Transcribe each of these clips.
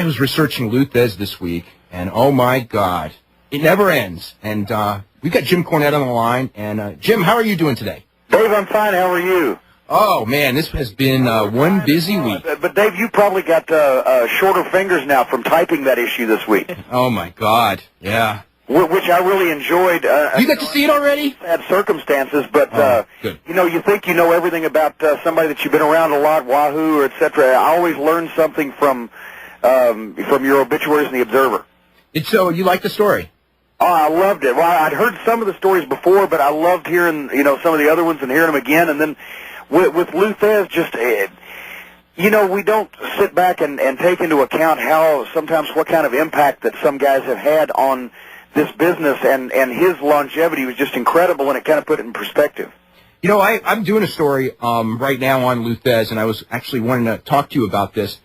I was researching Luthez this week, and oh my God, it never ends. And we've got Jim Cornette on the line. And Jim, how are you doing today? Dave, I'm fine. How are you? Oh man, this has been one busy week. But Dave, you probably got shorter fingers now from typing that issue this week. Oh my God, yeah. Which I really enjoyed. You got to see it already? Sad circumstances, but good. you know, you think you know everything about somebody that you've been around a lot, Wahoo, or etc. I always learn something from your obituaries in the Observer. So you like the story? Oh, I loved it. Well, I'd heard some of the stories before, but I loved hearing some of the other ones and hearing them again. And then with Luthez, just we don't sit back and take into account how sometimes what kind of impact that some guys have had on this business, and his longevity was just incredible, and it kind of put it in perspective. You know, I'm doing a story right now on Luthez, and I was actually wanting to talk to you about this.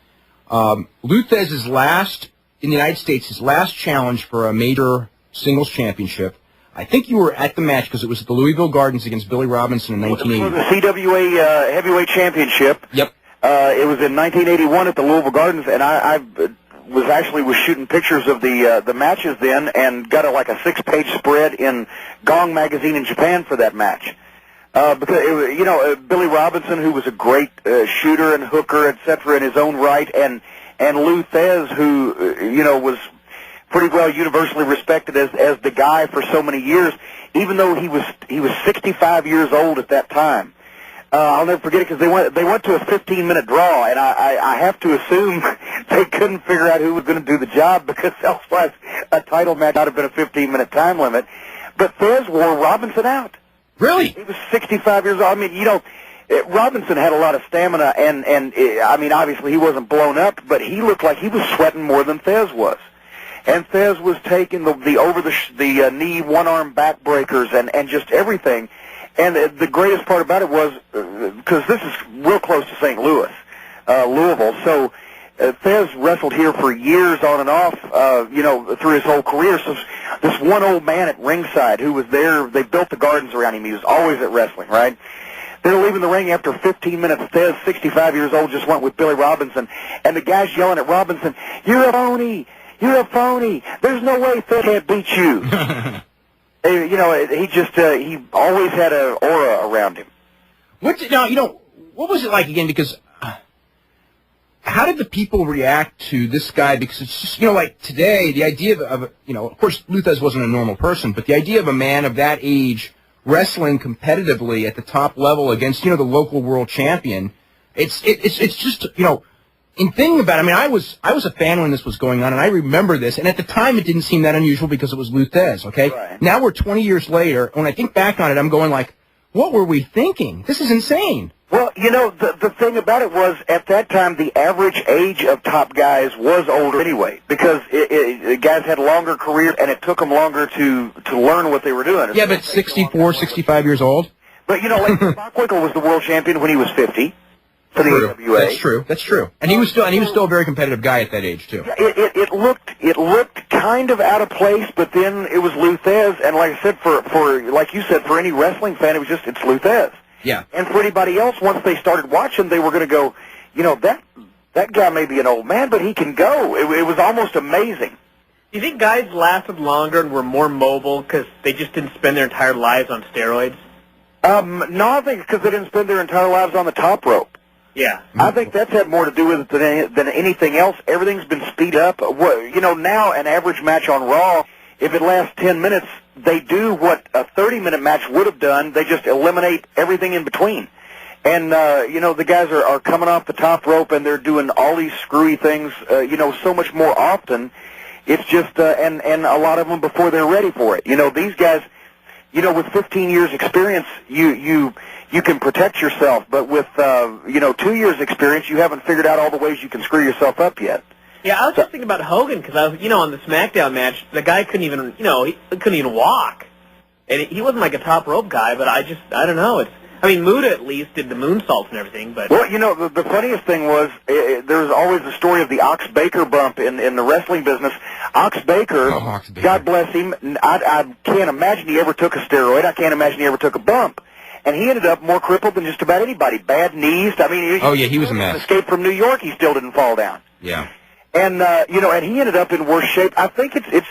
Luthez's last, in the United States, his last challenge for a major singles championship. I think you were at the match because it was at the Louisville Gardens against Billy Robinson in 1980. It was the CWA Heavyweight Championship. Yep. It was in 1981 at the Louisville Gardens, and I was shooting pictures of the matches then, and got like a 6-page spread in Gong magazine in Japan for that match. Because it was, Billy Robinson, who was a great shooter and hooker, etc., in his own right, and Luthez, who was pretty well universally respected as the guy for so many years, even though he was 65 years old at that time. I'll never forget it because they went to a 15-minute draw, and I have to assume they couldn't figure out who was going to do the job, because elsewise a title match would have been a 15-minute time limit. But Thez wore Robinson out. Really? He was 65 years old. I mean, Robinson had a lot of stamina, and I mean, obviously he wasn't blown up, but he looked like he was sweating more than Thez was. And Thez was taking the over-the-knee one-arm backbreakers and just everything. And the greatest part about it was, because this is real close to St. Louis, Louisville, so Thez wrestled here for years on and off, through his whole career. So this one old man at ringside who was there, they built the gardens around him. He was always at wrestling, right? They're leaving the ring after 15 minutes. Thez, 65 years old, just went with Billy Robinson. And the guy's yelling at Robinson, "You're a phony! You're a phony! There's no way Thez can't beat you." He always had an aura around him. What was it like again? Because how did the people react to this guy? Because it's just, like today, the idea of of course, Luthez wasn't a normal person, but the idea of a man of that age wrestling competitively at the top level against, the local world champion, it's just, in thinking about it, I mean, I was a fan when this was going on, and I remember this, and at the time it didn't seem that unusual because it was Luthez, okay? Right. Now we're 20 years later, when I think back on it, I'm going like, what were we thinking? This is insane. Well, the thing about it was, at that time, the average age of top guys was older anyway, because guys had longer careers, and it took them longer to learn what they were doing. Yeah, but 64, 65 years old? But, like Bockwinkel was the world champion when he was 50. For the AWA. That's true. And he was still a very competitive guy at that age too. Yeah, it looked kind of out of place, but then it was Luthez, and like I said, for like you said, for any wrestling fan, it's Luthez. Yeah. And for anybody else, once they started watching, they were going to go, that guy may be an old man, but he can go. It was almost amazing. Do you think guys lasted longer and were more mobile because they just didn't spend their entire lives on steroids? No, I think because they didn't spend their entire lives on the top rope. Yeah. I think that's had more to do with it than anything else. Everything's been speed up. Now an average match on Raw, if it lasts 10 minutes, they do what a 30-minute match would have done. They just eliminate everything in between. And, the guys are coming off the top rope, and they're doing all these screwy things, so much more often. It's just, and a lot of them before they're ready for it. These guys, with 15 years experience, you can protect yourself, but with 2 years experience, you haven't figured out all the ways you can screw yourself up yet. Yeah, I was just thinking about Hogan because I was, on the SmackDown match, the guy couldn't even, he couldn't even walk, and he wasn't like a top rope guy. But I don't know. Muta at least did the moonsaults and everything. But well, the funniest thing was there's always the story of the Ox Baker bump in the wrestling business. Ox Baker, God bless him. I can't imagine he ever took a steroid. I can't imagine he ever took a bump. And he ended up more crippled than just about anybody. Bad knees. I mean, he was a mess. Escaped from New York, he still didn't fall down. Yeah. And and he ended up in worse shape. I think it's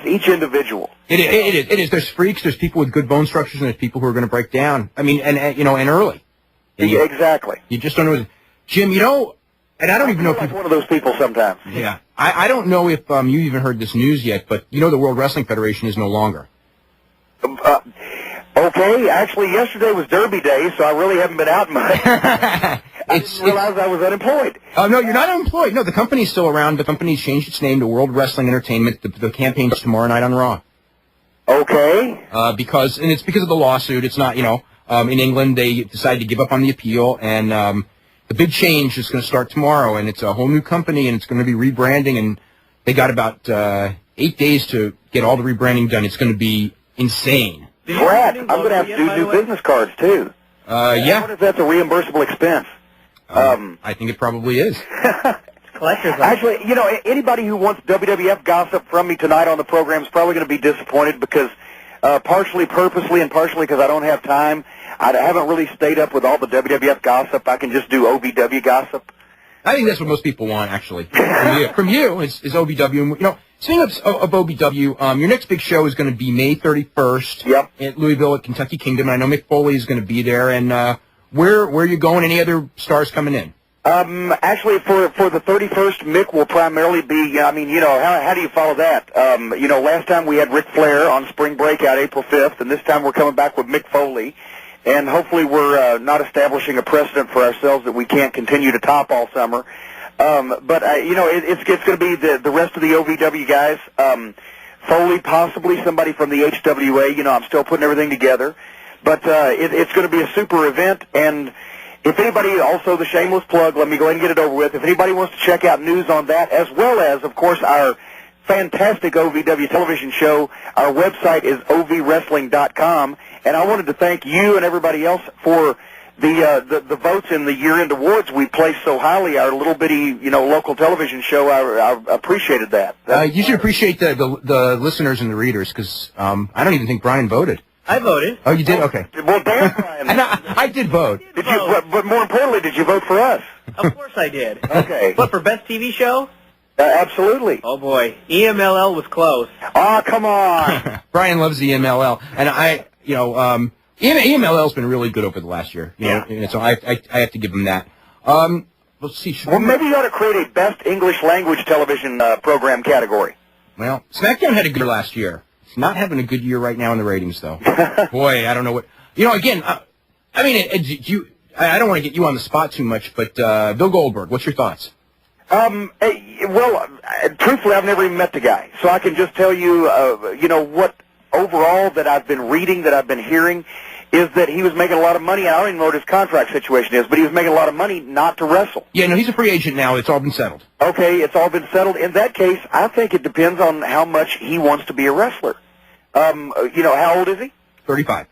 each individual. It is. There's freaks. There's people with good bone structures, and there's people who are going to break down. I mean, and early. Yeah, exactly. You just don't know, Jim. And I don't even know if like one of those people sometimes. Yeah, I don't know if you even heard this news yet, but the World Wrestling Federation is no longer. Okay, actually, yesterday was Derby Day, so I really haven't been out much. I didn't realize I was unemployed. Oh, no, you're not unemployed. No, the company's still around. The company's changed its name to World Wrestling Entertainment. The campaign's tomorrow night on Raw. Okay. Because of the lawsuit. It's not, in England, they decided to give up on the appeal, and the big change is going to start tomorrow, and it's a whole new company, and it's going to be rebranding, and they got about 8 days to get all the rebranding done. It's going to be insane. Brad, I'm going to have to do new business cards, too. Yeah. I wonder if that's a reimbursable expense. I think it probably is. Collector's Actually, anybody who wants WWF gossip from me tonight on the program is probably going to be disappointed because partially purposely and partially because I don't have time. I haven't really stayed up with all the WWF gossip. I can just do OVW gossip. I think that's what most people want, actually. From you is OVW. Speaking of OVW, your next big show is going to be May 31st Yep. at Louisville at Kentucky Kingdom. And I know Mick Foley is going to be there. And where are you going? Any other stars coming in? Actually, for the 31st, Mick will primarily be, how do you follow that? Last time we had Ric Flair on Spring Breakout April 5th, and this time we're coming back with Mick Foley. And hopefully we're not establishing a precedent for ourselves that we can't continue to top all summer. It's going to be the rest of the OVW guys. Foley, possibly somebody from the HWA. I'm still putting everything together. But it's going to be a super event. And if anybody, also the shameless plug, let me go ahead and get it over with. If anybody wants to check out news on that, as well as, of course, our fantastic OVW television show, our website is ovwrestling.com. And I wanted to thank you and everybody else for the votes in the year-end awards we placed so highly. Our little bitty, local television show. I appreciated that. You should appreciate the listeners and the readers because I don't even think Brian voted. I voted. Oh, you did? Okay. Well, damn, Brian. And I did vote. Did you? But more importantly, did you vote for us? Of course I did. Okay. What, for Best TV Show? Absolutely. Oh, boy. EMLL was close. Oh, come on. Brian loves the EMLL. And EMLL's been really good over the last year. So I have to give him that. Let's see. Well, maybe you ought to create a Best English Language Television program category. Well, SmackDown had a good year last year. It's not having a good year right now in the ratings, though. Boy, I don't know what... Again, I don't want to get you on the spot too much, but Bill Goldberg, what's your thoughts? Truthfully, I've never even met the guy. So I can just tell you, what overall that I've been reading, that I've been hearing, is that he was making a lot of money. I don't even know what his contract situation is, but he was making a lot of money not to wrestle. Yeah, no, he's a free agent now. It's all been settled. Okay, it's all been settled. In that case, I think it depends on how much he wants to be a wrestler. How old is he? 35.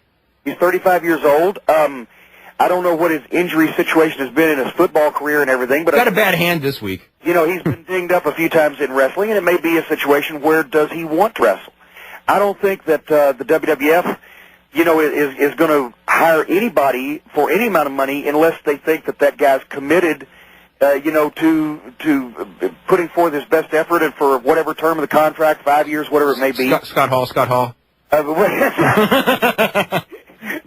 He's 35 years old. I don't know what his injury situation has been in his football career and everything, but got a bad hand this week. He's been dinged up a few times in wrestling, and it may be a situation where does he want to wrestle? I don't think that the WWF, is going to hire anybody for any amount of money unless they think that guy's committed, to putting forth his best effort and for whatever term of the contract, 5 years, whatever it may be. Scott Hall.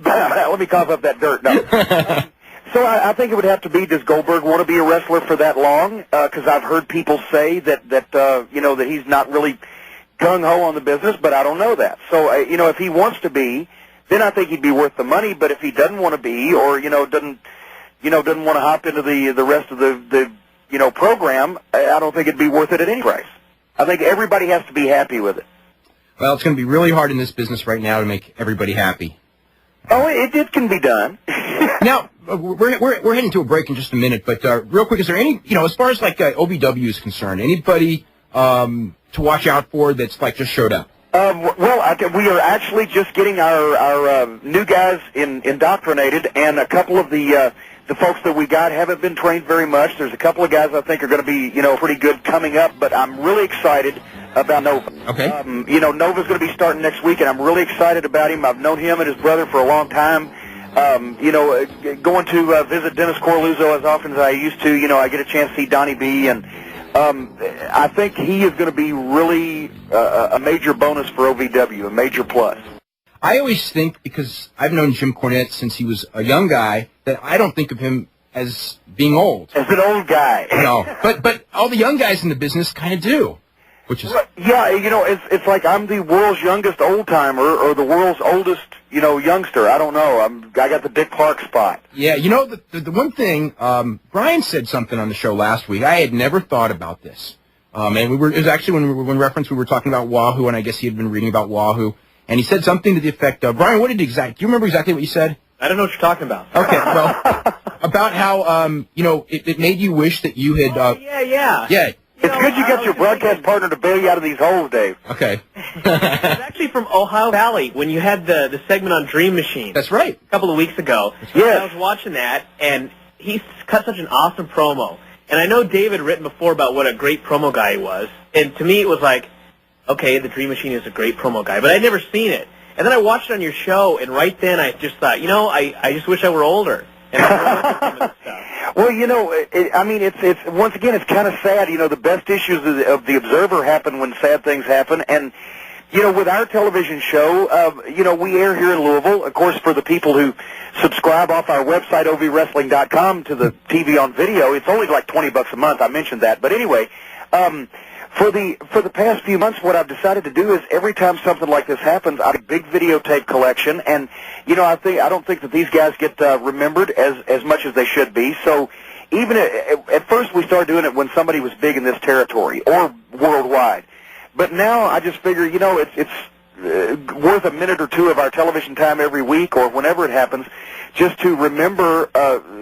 Let me cough up that dirt. No. So I think it would have to be, does Goldberg want to be a wrestler for that long? Because I've heard people say that he's not really gung-ho on the business, but I don't know that. So, if he wants to be, then I think he'd be worth the money. But if he doesn't want to be, or, doesn't want to hop into the rest of the program, I don't think it'd be worth it at any price. I think everybody has to be happy with it. Well, it's going to be really hard in this business right now to make everybody happy. Oh, it can be done. Now, we're heading to a break in just a minute, but real quick, is there any, as far as OVW is concerned, anybody to watch out for that's just showed up? We are actually just getting our new guys indoctrinated, and a couple of the folks that we got haven't been trained very much. There's a couple of guys I think are going to be, pretty good coming up, but I'm really excited about Nova. Okay. Nova's going to be starting next week, and I'm really excited about him. I've known him and his brother for a long time. Going to visit Dennis Corluzzo as often as I used to. I get a chance to see Donnie B, and I think he is going to be really a major bonus for OVW, a major plus. I always think, because I've known Jim Cornette since he was a young guy, that I don't think of him as being old. As an old guy. No, but all the young guys in the business kind of do, which is... Yeah, you know, it's like I'm the world's youngest old-timer or the world's oldest, you know, youngster. I don't know. I got the Dick Clark spot. Yeah, you know, the one thing, Brian said something on the show last week. I had never thought about this. And it was actually when we were talking about Wahoo, and I guess he had been reading about Wahoo, and he said something to the effect of, Brian, do you remember exactly what you said? I don't know what you're talking about. Okay, well, about how, you know, it made you wish that you had... Yeah. It's good you got your broadcast partner to bail you out of these holes, Dave. Okay. It was actually from Ohio Valley when you had the segment on Dream Machine. That's right. A couple of weeks ago. Yes. I was watching that, and he cut such an awesome promo. And I know Dave had written before about what a great promo guy he was. And to me, it was like, okay, the Dream Machine is a great promo guy. But I'd never seen it. And then I watched it on your show, and right then I just thought, you know, I just wish I were older. And I really liked some of this stuff. Well, you know, it's once again, it's kind of sad. You know, the best issues of the Observer happen when sad things happen, and you know, with our television show, you know, we air here in Louisville. Of course, for the people who subscribe off our website, ovwrestling.com, to the TV on video, it's only like $20 a month. I mentioned that, but anyway, for the past few months, what I've decided to do is every time something like this happens, I have a big videotape collection, and you know, I don't think that these guys get remembered as much as they should be. So even at first, we started doing it when somebody was big in this territory or worldwide. But now I just figure, you know, it's worth a minute or two of our television time every week or whenever it happens, just to remember,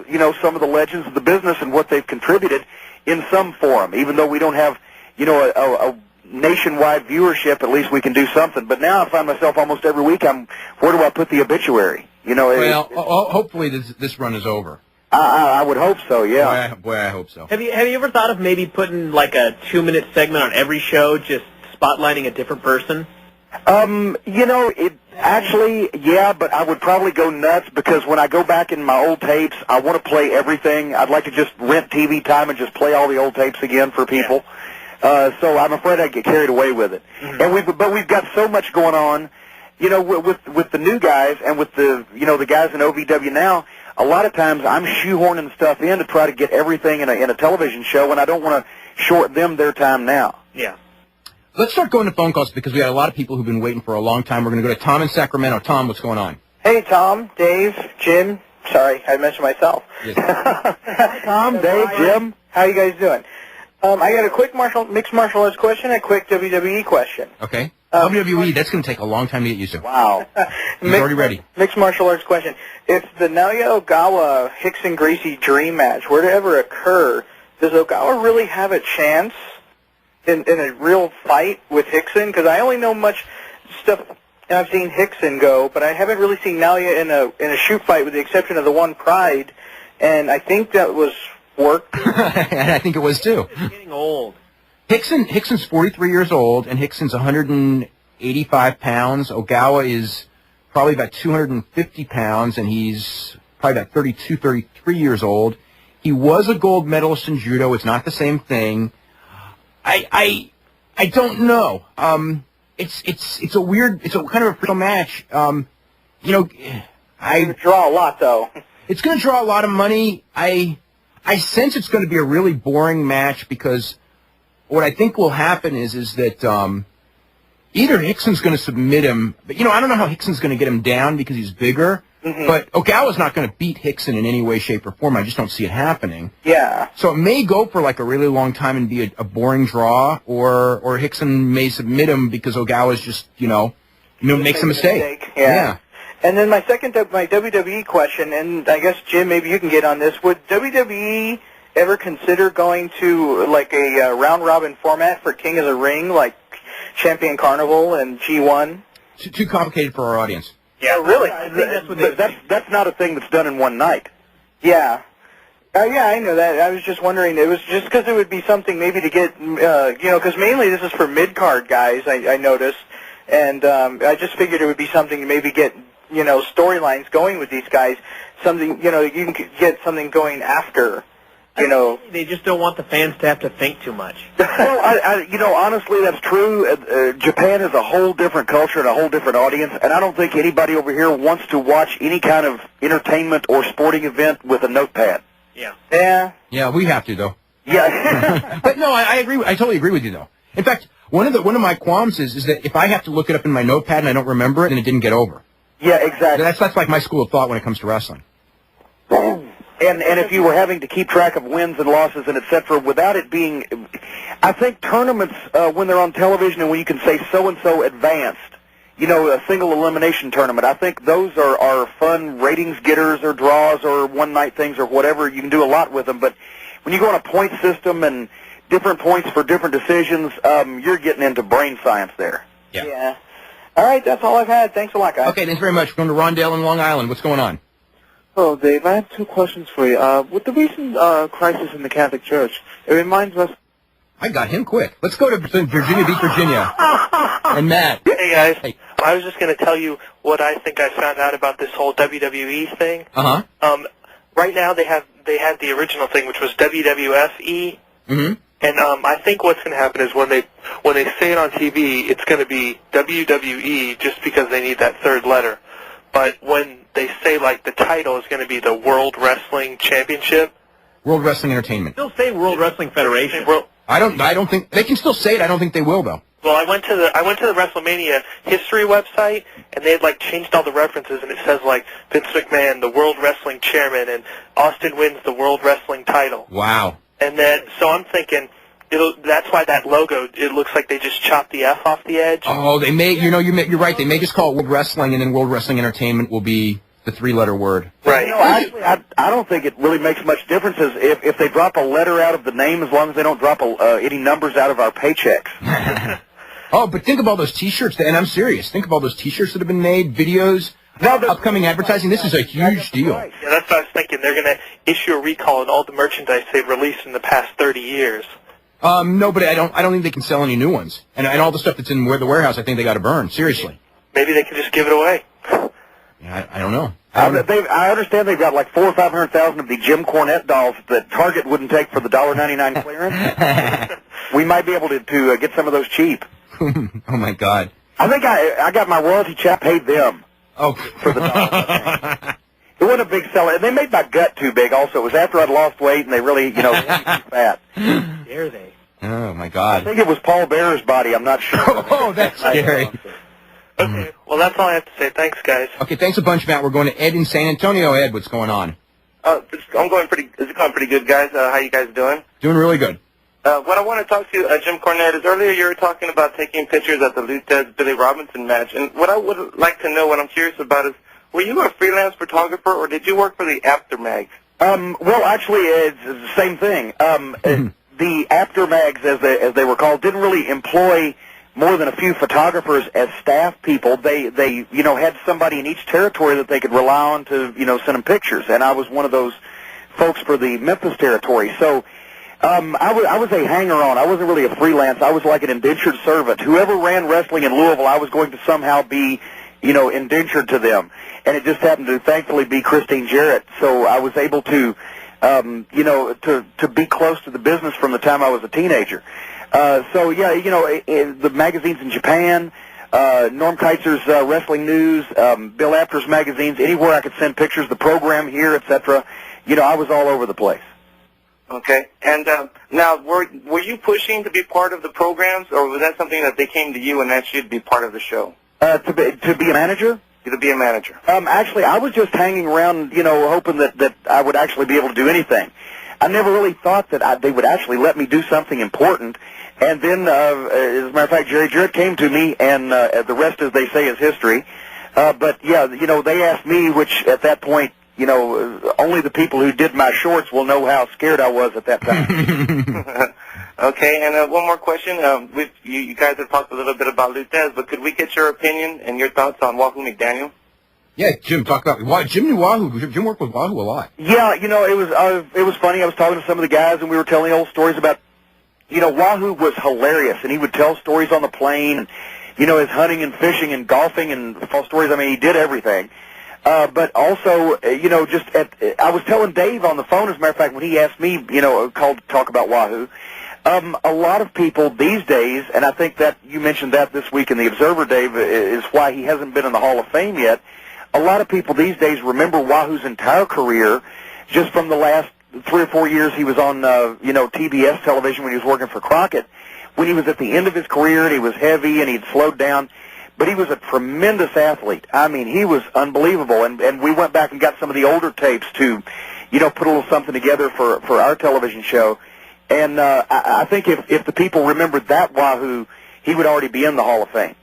you know, some of the legends of the business and what they've contributed in some form. Even though we don't have, you know, a nationwide viewership, at least we can do something. But now I find myself almost every week, where do I put the obituary? You know. Well, hopefully this run is over. I would hope so. Yeah. Boy, I hope so. Have you ever thought of maybe putting like a 2-minute segment on every show, just spotlighting a different person? You know, yeah, but I would probably go nuts because when I go back in my old tapes, I want to play everything. I'd like to just rent TV time and just play all the old tapes again for people. Yeah. So I'm afraid I'd get carried away with it. Mm-hmm. And we've got so much going on, you know, with the new guys and with the guys in OVW now. A lot of times I'm shoehorning stuff in to try to get everything in a television show, and I don't want to short them their time now. Yeah. Let's start going to phone calls because we got a lot of people who've been waiting for a long time. We're going to go to Tom in Sacramento. Tom, what's going on? Hey, Tom, Dave, Jim. Sorry, I mentioned myself. Yes. Hi, Tom, Dave, Jim. How you guys doing? I got a quick mixed martial arts question, a quick WWE question. Okay. WWE, that's going to take a long time to get used to. Wow. He's already ready. Mixed martial arts question. If the Naoya Ogawa Hickson Gracie dream match were to ever occur, does Ogawa really have a chance in a real fight with Hickson? Because I only know much stuff, and I've seen Hickson go, but I haven't really seen Naoya in a shoot fight with the exception of the one Pride, and I think that was worked. And I think it was too. He's getting old. Hickson's 43 years old, and Hickson's 185 pounds. Ogawa is probably about 250 pounds, and he's probably about 32, 33 years old. He was a gold medalist in judo. It's not the same thing. I don't know. It's a kind of a freak match. You know, It's going to draw a lot, though. It's going to draw a lot of money. I sense it's going to be a really boring match because what I think will happen is that either Hickson's going to submit him, but you know, I don't know how Hickson's going to get him down because he's bigger. Mm-hmm. But Ogawa's not going to beat Hickson in any way, shape, or form. I just don't see it happening. Yeah. So it may go for like a really long time and be a boring draw, or Hickson may submit him because Ogawa's just makes a mistake. Yeah. And then my WWE question, and I guess Jim, maybe you can get on this. Would WWE ever consider going to like a round robin format for King of the Ring, like Champion Carnival and G1? Too complicated for our audience. Yeah, really. I think that's not a thing that's done in one night. Yeah. Yeah, I know that. I was just wondering. It was just because it would be something maybe to get, because mainly this is for mid-card guys, I noticed. And I just figured it would be something to maybe get, storylines going with these guys. Something, you can get something going after They just don't want the fans to have to think too much. Well, honestly, that's true. Japan is a whole different culture and a whole different audience, and I don't think anybody over here wants to watch any kind of entertainment or sporting event with a notepad. Yeah. Yeah, we have to, though. Yeah. But no, I agree. I totally agree with you, though. In fact, one of my qualms is that if I have to look it up in my notepad and I don't remember it, then it didn't get over. Yeah, exactly. That's like my school of thought when it comes to wrestling. And if you were having to keep track of wins and losses and et cetera, without it being, I think tournaments when they're on television and when you can say so and so advanced, a single elimination tournament, I think those are fun ratings getters or draws or one night things or whatever. You can do a lot with them, but when you go on a point system and different points for different decisions, you're getting into brain science there. Yeah. All right, that's all I've had. Thanks a lot, guys. Okay, thanks very much. We're going to Rondale in Long Island. What's going on? Hello, Dave. I have two questions for you. With the recent crisis in the Catholic Church, it reminds us... I got him quick. Let's go to Virginia Beach, Virginia. And Matt. Hey, guys. Hey. I was just going to tell you what I think I found out about this whole WWE thing. Uh-huh. Right now they had the original thing, which was WWFE. Mm-hmm. And I think what's going to happen is when they say it on TV, it's going to be WWE just because they need that third letter. But when they say, like, the title is going to be the World Wrestling Championship. World Wrestling Entertainment. Still say World Wrestling Federation. I don't think they can still say it. I don't think they will, though. Well, I went to the WrestleMania history website, and they had like changed all the references, and it says like Vince McMahon, the World Wrestling Chairman, and Austin wins the World Wrestling title. Wow. And then, so I'm thinking, that's why that logo, it looks like they just chopped the F off the edge. Oh, they may, you're right. They may just call it World Wrestling, and then World Wrestling Entertainment will be the three-letter word. Right. Actually, I don't think it really makes much difference if they drop a letter out of the name, as long as they don't drop any numbers out of our paychecks. Oh, but think of all those T-shirts, and I'm serious. Think of all those T-shirts that have been made, videos, upcoming advertising. This is a huge deal. Yeah, that's what I was thinking. They're going to issue a recall on all the merchandise they've released in the past 30 years. No, but I don't think they can sell any new ones. And all the stuff that's in the warehouse, I think they got to burn. Seriously. Maybe they can just give it away. Yeah, I don't know. I understand they've got like 400,000 or 500,000 of the Jim Cornette dolls that Target wouldn't take for the $1.99 clearance. We might be able to get some of those cheap. Oh my God! I think I got my royalty check, paid them. Oh, for the dollar. It wasn't a big seller. They made my gut too big. Also, it was after I'd lost weight, and they really, made me too fat. Dare they? Oh my God! I think it was Paul Bearer's body. I'm not sure. Oh, that's scary. Okay, well that's all I have to say. Thanks, guys. Okay, thanks a bunch, Matt. We're going to Ed in San Antonio. Ed, what's going on? It's going pretty good, guys. How you guys doing? Doing really good. What I want to talk to Jim Cornette is earlier you were talking about taking pictures at the Luthez-Billy Robinson match, and what I would like to know, what I'm curious about is, were you a freelance photographer or did you work for the After Mags? Well, actually, it's the same thing. The After Mags, as they were called, didn't really employ more than a few photographers as staff people. They had somebody in each territory that they could rely on to send them pictures, and I was one of those folks for the Memphis territory. So. I was a hanger-on. I wasn't really a freelance. I was like an indentured servant. Whoever ran wrestling in Louisville, I was going to somehow be, indentured to them. And it just happened to, thankfully, be Christine Jarrett. So I was able to, to be close to the business from the time I was a teenager. The magazines in Japan, Norm Keitzer's Wrestling News, Bill Apter's magazines, anywhere I could send pictures, the program here, etc. I was all over the place. Okay. And now, were you pushing to be part of the programs, or was that something that they came to you and asked you to be part of the show? To be a manager? To be a manager. Actually, I was just hanging around, hoping that I would actually be able to do anything. I never really thought that they would actually let me do something important. And then, as a matter of fact, Jerry Jarrett came to me, and the rest, as they say, is history. But yeah, they asked me, which at that point, only the people who did my shorts will know how scared I was at that time. Okay, and one more question. You guys have talked a little bit about Luthez, but could we get your opinion and your thoughts on Wahoo McDaniel? Yeah, Jim, talk about Jim knew Wahoo. Jim worked with Wahoo a lot. Yeah, it was funny. I was talking to some of the guys, and we were telling old stories about, Wahoo was hilarious, and he would tell stories on the plane, and, his hunting and fishing and golfing and false stories. I mean, he did everything. But also, I was telling Dave on the phone, as a matter of fact, when he asked me, called to talk about Wahoo, a lot of people these days, and I think that you mentioned that this week in the Observer, Dave, is why he hasn't been in the Hall of Fame yet. A lot of people these days remember Wahoo's entire career just from the last 3 or 4 years he was on, TBS television when he was working for Crockett, when he was at the end of his career and he was heavy and he'd slowed down. But he was a tremendous athlete. I mean, he was unbelievable. And we went back and got some of the older tapes to, put a little something together for our television show. And I think if the people remembered that Wahoo, he would already be in the Hall of Fame.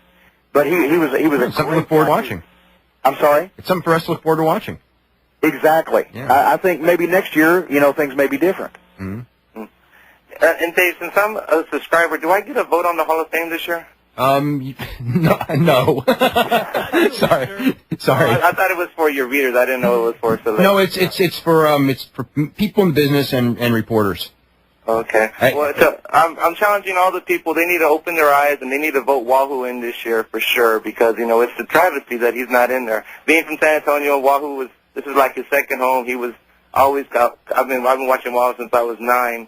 But he was a something to look forward to watching. I'm sorry? It's something for us to look forward to watching. Exactly. Yeah. I think maybe next year, things may be different. Mm-hmm. And Dave, since I'm a subscriber, do I get a vote on the Hall of Fame this year? No. Sorry. I thought it was for your readers. I didn't know it was for celebrities. No, it's for people in business and reporters. Okay. I'm challenging all the people. They need to open their eyes and they need to vote Wahoo in this year for sure because it's a travesty that he's not in there. Being from San Antonio, Wahoo this is like his second home. He was always I've been watching Wahoo since I was 9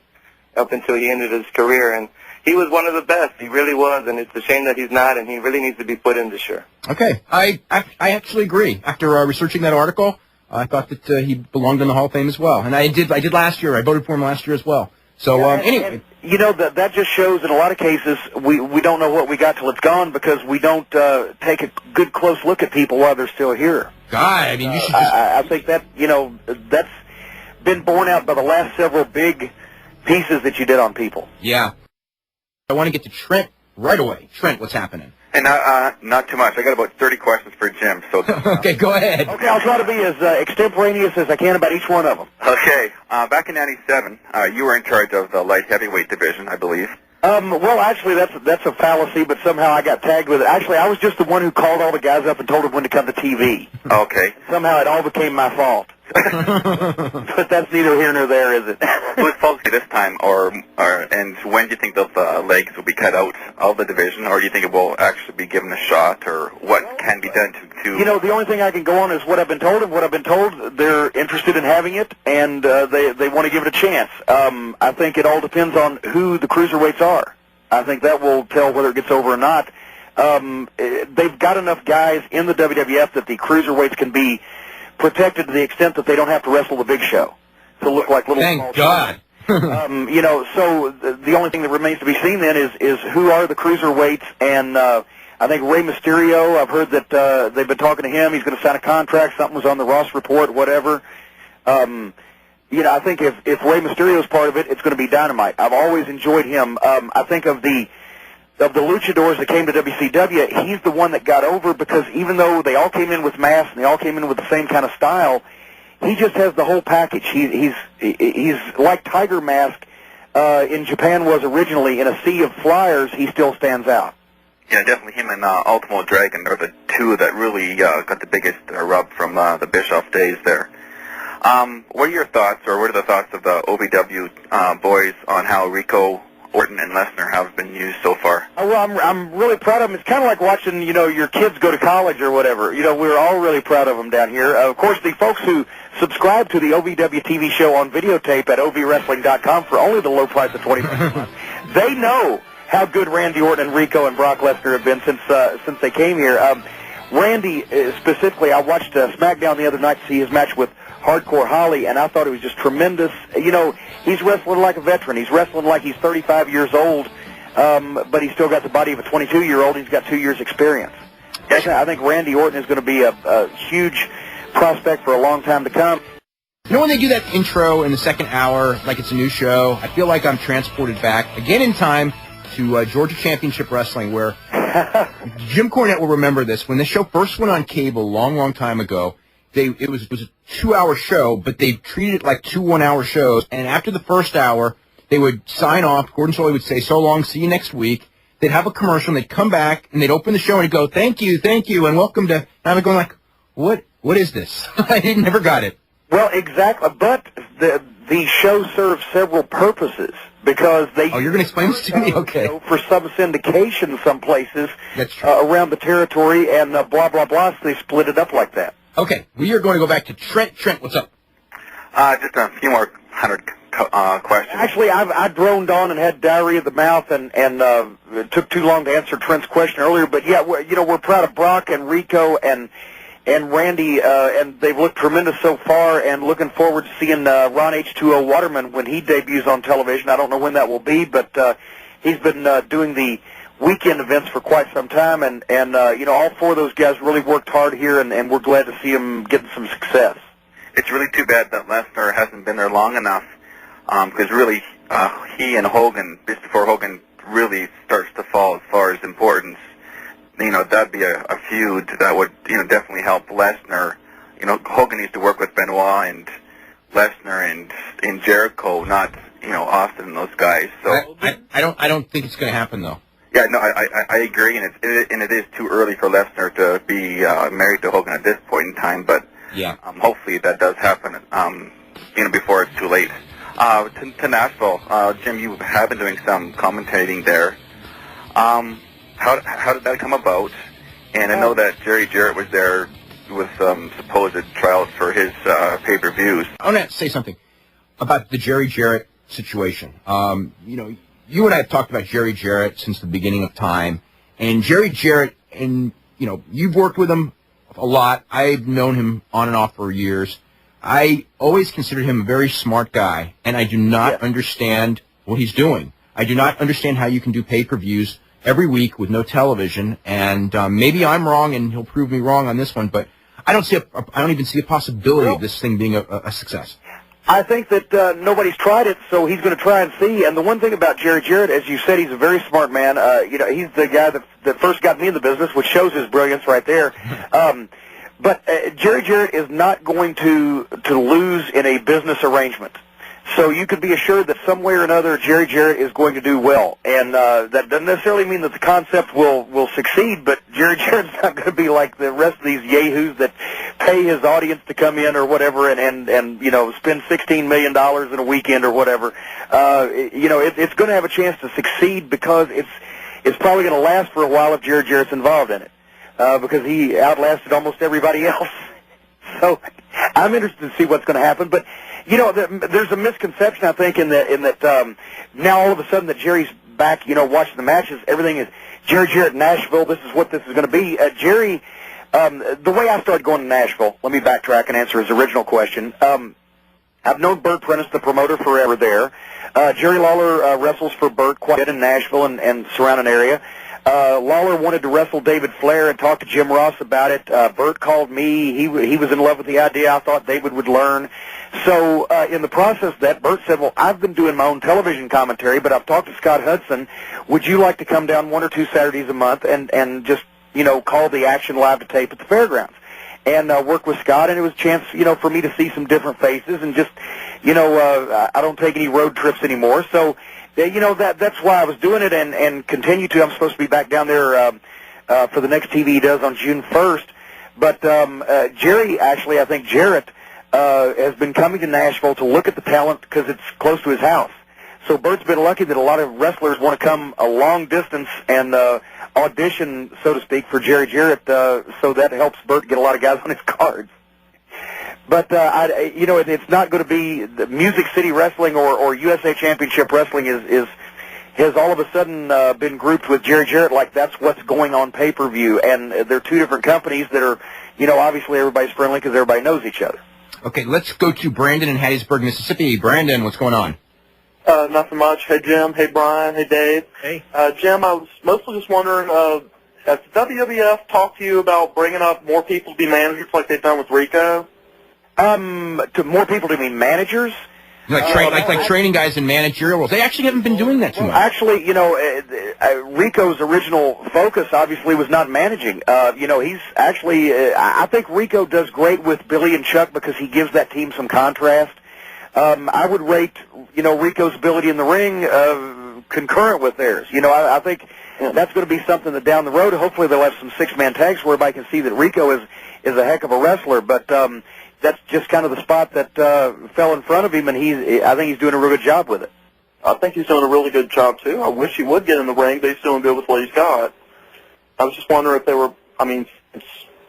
up until he ended his career, and he was one of the best. He really was, and it's a shame that he's not, and he really needs to be put in this year. Okay. I actually agree. After researching that article, I thought that he belonged in the Hall of Fame as well. And I did last year. I voted for him last year as well. So, anyway. That just shows in a lot of cases we don't know what we got till it's gone because we don't take a good close look at people while they're still here. God, I mean, you should just... I think that, that's been borne out by the last several big pieces that you did on people. Yeah. I want to get to Trent right away. Trent, what's happening? And not too much. I got about 30 questions for Jim. So okay, go ahead. Okay, I'll try to be as extemporaneous as I can about each one of them. Okay, back in '97, you were in charge of the light heavyweight division, I believe. Well, actually, that's a fallacy, but somehow I got tagged with it. Actually, I was just the one who called all the guys up and told them when to come to TV. Okay. Somehow it all became my fault. But that's neither here nor there, is it? Who's fault this time, and when do you think those legs will be cut out of the division, or do you think it will actually be given a shot, or what can be done to... the only thing I can go on is what I've been told, and what I've been told, they're interested in having it, and they want to give it a chance. I think it all depends on who the cruiserweights are. I think that will tell whether it gets over or not. They've got enough guys in the WWF that the cruiserweights can be protected to the extent that they don't have to wrestle the Big Show to look like little. Thank God. So the only thing that remains to be seen then is who are the cruiserweights, and I think Rey Mysterio. I've heard that they've been talking to him. He's going to sign a contract. Something was on the Ross report. Whatever. I think if Rey Mysterio is part of it, it's going to be dynamite. I've always enjoyed him. I think of the luchadors that came to WCW, he's the one that got over because even though they all came in with masks and they all came in with the same kind of style, he just has the whole package. He's like Tiger Mask in Japan was originally. In a sea of flyers, he still stands out. Yeah, definitely him and Ultimo Dragon are the two that really got the biggest rub from the Bischoff days there. What are your thoughts, or what are the thoughts of the OVW boys on how Rico, Orton, and Lesnar have been used so far? Well, I'm really proud of them. It's kind of like watching, your kids go to college or whatever. We're all really proud of them down here. Of course, the folks who subscribe to the OVW TV show on videotape at ovwrestling.com for only the low price of $20, they know how good Randy Orton and Rico and Brock Lesnar have been since they came here. Randy, specifically, I watched SmackDown the other night to see his match with Hardcore Holly, and I thought it was just tremendous. He's wrestling like a veteran. He's wrestling like he's 35 years old, but he's still got the body of a 22-year-old. He's got 2 years' experience. I think Randy Orton is going to be a huge prospect for a long time to come. When they do that intro in the second hour, like it's a new show, I feel like I'm transported back again in time to Georgia Championship Wrestling, where Jim Cornette will remember this. When this show first went on cable a long, long time ago, it was a 2-hour show, but they treated it like 2 one-hour shows. And after the first hour, they would sign off. Gordon Solie would say, "So long, see you next week." They'd have a commercial, and they'd come back, and they'd open the show, and he'd go, thank you, and welcome to... And I'm going like, what is this? I never got it. Well, exactly, but the show serves several purposes because they... Oh, you're going to explain this to me? Okay. For some syndication some places That's true. Around the territory and blah, blah, blah, so they split it up like that. Okay, we are going to go back to Trent. Trent, what's up? Just a few more questions. Actually, I droned on and had diarrhea of the mouth, and it took too long to answer Trent's question earlier. But yeah, we're proud of Brock and Rico and Randy, and they've looked tremendous so far, and looking forward to seeing Ron H2O Waterman when he debuts on television. I don't know when that will be, but he's been doing the weekend events for quite some time, and all four of those guys really worked hard here, and we're glad to see them getting some success. It's really too bad that Lesnar hasn't been there long enough, because really he and Hogan, just before Hogan really starts to fall as far as importance, that'd be a feud that would definitely help Lesnar. Hogan needs to work with Benoit and Lesnar and Jericho, not Austin and those guys. So I don't think it's going to happen though. Yeah, no, I agree, and it is too early for Lesnar to be married to Hogan at this point in time, but yeah, hopefully that does happen, before it's too late. To Nashville, Jim, you have been doing some commentating there. How did that come about? And I know that Jerry Jarrett was there with some supposed trials for his pay-per-views. I want to say something about the Jerry Jarrett situation. You and I have talked about Jerry Jarrett since the beginning of time, and Jerry Jarrett, and you've worked with him a lot. I've known him on and off for years. I always considered him a very smart guy, and I do not understand what he's doing. I do not understand how you can do pay-per-views every week with no television, and maybe I'm wrong, and he'll prove me wrong on this one, but I don't even see a possibility of this thing being a success. I think that nobody's tried it, so he's going to try and see. And the one thing about Jerry Jarrett, as you said, he's a very smart man. He's the guy that first got me in the business, which shows his brilliance right there. But Jerry Jarrett is not going to lose in a business arrangement. So you can be assured that some way or another, Jerry Jarrett is going to do well. And that doesn't necessarily mean that the concept will succeed, but Jerry Jarrett's not going to be like the rest of these yahoos that pay his audience to come in or whatever and spend $16 million in a weekend or whatever. It's going to have a chance to succeed because it's probably going to last for a while if Jerry Jarrett's involved in it, because he outlasted almost everybody else. So I'm interested to see what's going to happen, but there's a misconception, I think, in that now all of a sudden that Jerry's back, watching the matches, everything is Jerry Jarrett in Nashville. This is what this is going to be. Jerry, the way I started going to Nashville, let me backtrack and answer his original question. I've known Burt Prentice, the promoter, forever there. Jerry Lawler wrestles for Burt quite a bit in Nashville and surrounding area. Lawler wanted to wrestle David Flair and talk to Jim Ross about it. Burt called me. He was in love with the idea. I thought David would learn. So in the process of that, Burt said, well, I've been doing my own television commentary, but I've talked to Scott Hudson. Would you like to come down 1 or 2 Saturdays a month and just, call the action live to tape at the fairgrounds? And work with Scott, and it was a chance, for me to see some different faces and just, I don't take any road trips anymore. So, that's why I was doing it and continue to. I'm supposed to be back down there for the next TV he does on June 1st. But Jerry, actually, I think Jarrett has been coming to Nashville to look at the talent because it's close to his house. So Bert's been lucky that a lot of wrestlers want to come a long distance and audition, so to speak, for Jerry Jarrett, so that helps Bert get a lot of guys on his cards. But, it's not going to be the Music City Wrestling or USA Championship Wrestling has all of a sudden been grouped with Jerry Jarrett like that's what's going on pay-per-view. And they're two different companies that are, obviously everybody's friendly because everybody knows each other. Okay, let's go to Brandon in Hattiesburg, Mississippi. Brandon, what's going on? Nothing much. Hey, Jim. Hey, Brian. Hey, Dave. Hey. Jim, I was mostly just wondering, has the WWF talked to you about bringing up more people to be managers like they've done with Rico? To more people, do you mean managers? Like training guys in managerial roles. They actually haven't been doing that too much. Actually, Rico's original focus obviously was not managing. He's actually, I think Rico does great with Billy and Chuck because he gives that team some contrast. I would rate, Rico's ability in the ring concurrent with theirs. I think that's going to be something that down the road, hopefully they'll have some six-man tags where everybody can see that Rico is a heck of a wrestler. But that's just kind of the spot that fell in front of him, and I think he's doing a real good job with it. I think he's doing a really good job, too. I wish he would get in the ring, but he's doing good with what he's got. I was just wondering if they were,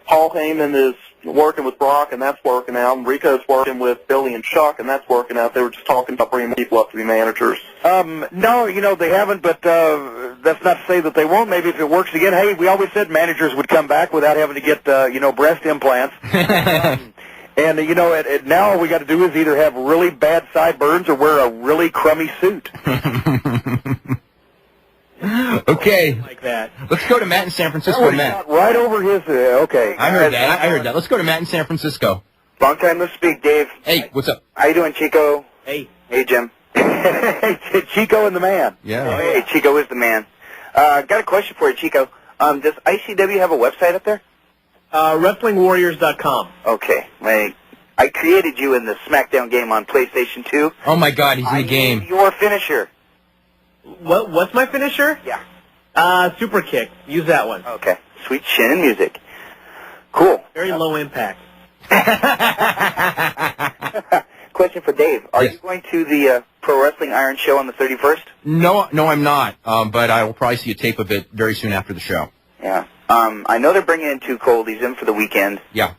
Paul Heyman is working with Brock, and that's working out. And Rico's working with Billy and Chuck, and that's working out. They were just talking about bringing people up to be managers. No, they haven't, but that's not to say that they won't. Maybe if it works again. Hey, we always said managers would come back without having to get, breast implants. And, now all we got to do is either have really bad sideburns or wear a really crummy suit. Okay. Like that. Let's go to Matt in San Francisco. Matt. Right over his, okay. I heard that. Let's go to Matt in San Francisco. Long time no speak, Dave. Hey, what's up? How you doing, Chico? Hey. Hey, Jim. Hey, Chico and the man. Yeah. Hey, Chico is the man. Got a question for you, Chico. Does ICW have a website up there? WrestlingWarriors.com. Okay. I created you in the SmackDown game on PlayStation 2. Oh my God, he's in the game. Your finisher. What's my finisher? Yeah. Super kick. Use that one. Okay. Sweet Shannon music. Cool. Very low impact. Question for Dave. Are Yes. you going to the Pro Wrestling Iron Show on the 31st? No, I'm not. But I will probably see a tape of it very soon after the show. Yeah. I know they're bringing in Too Cold. He's in for the weekend. Yeah.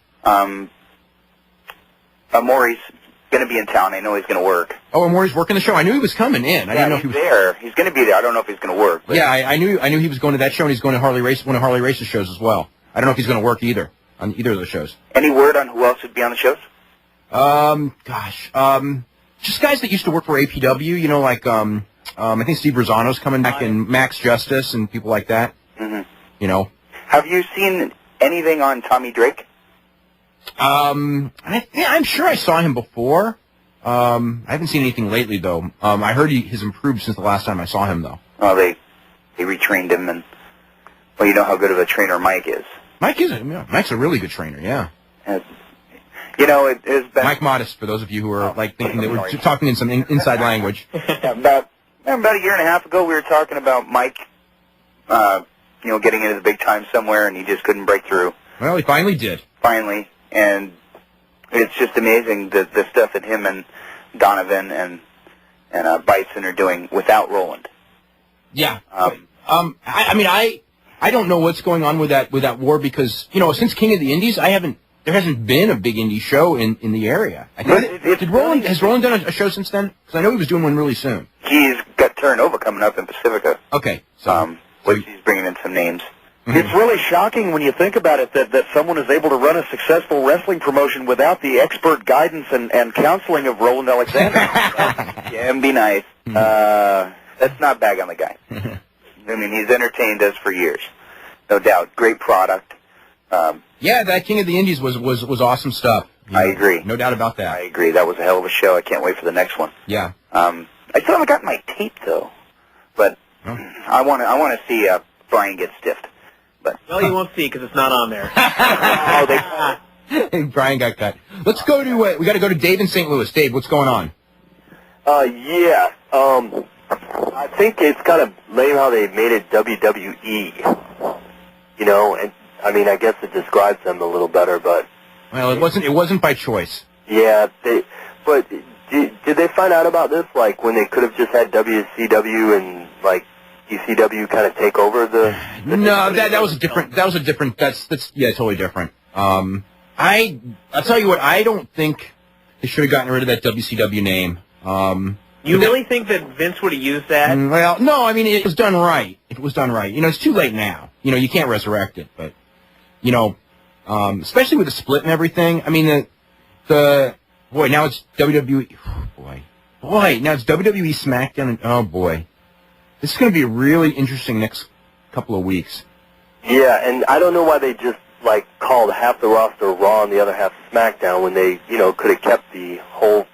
Maury's going to be in town. I know he's going to work. Oh, and Maury's working the show. I knew he was coming in. I didn't know if he he's was there. He's going to be there. I don't know if he's going to work. But Yeah, I knew he was going to that show, and he's going to one of Harley Race's shows as well. I don't know if he's going to work either on either of those shows. Any word on who else would be on the shows? Just guys that used to work for APW. I think Steve Rosano's coming back, and Max Justice, and people like that. Mm-hmm. Have you seen anything on Tommy Drake? I'm sure I saw him before. I haven't seen anything lately, though. I heard he's improved since the last time I saw him, though. Oh, they retrained him, and you know how good of a trainer Mike is. Mike's a really good trainer, yeah. It has been Mike Modest, for those of you who are thinking that we're talking in some inside language. about a year and a half ago, we were talking about Mike, getting into the big time somewhere, and he just couldn't break through. Well, he finally did. Finally, and it's just amazing the stuff that him and Donovan and Bison are doing without Roland. Yeah. I don't know what's going on with that war because since King of the Indies, there hasn't been a big indie show in the area. Has Roland done a show since then? Because I know he was doing one really soon. He's got Terranova coming up in Pacifica. Okay. Which he's bringing in some names. It's really shocking when you think about it that someone is able to run a successful wrestling promotion without the expert guidance and counseling of Roland Alexander. Yeah, and be nice. Let's not bag on the guy. I mean, he's entertained us for years. No doubt. Great product. Yeah, that King of the Indies was awesome stuff. I agree. No doubt about that. I agree. That was a hell of a show. I can't wait for the next one. Yeah. I still haven't gotten my tape, though. But I want to see Brian get stiffed. Well, you won't see because it's not on there. Brian got cut. Let's go to we got to go to Dave in St. Louis. Dave, what's going on? Yeah. I think it's kind of lame how they made it WWE. And I mean, I guess it describes them a little better, but Well, it wasn't by choice. Yeah, but did they find out about this when they could have just had WCW and ECW kind of take over the No, that was a different. That's totally different. I'll tell you what. I don't think they should have gotten rid of that WCW name. You really think that Vince would have used that? Well, no. I mean, it was done right. It's too late now. You can't resurrect it. But especially with the split and everything. I mean, now it's WWE. Boy, now it's WWE SmackDown, and oh boy. This is going to be really interesting next couple of weeks. Yeah, and I don't know why they just called half the roster Raw and the other half SmackDown when they could have kept the whole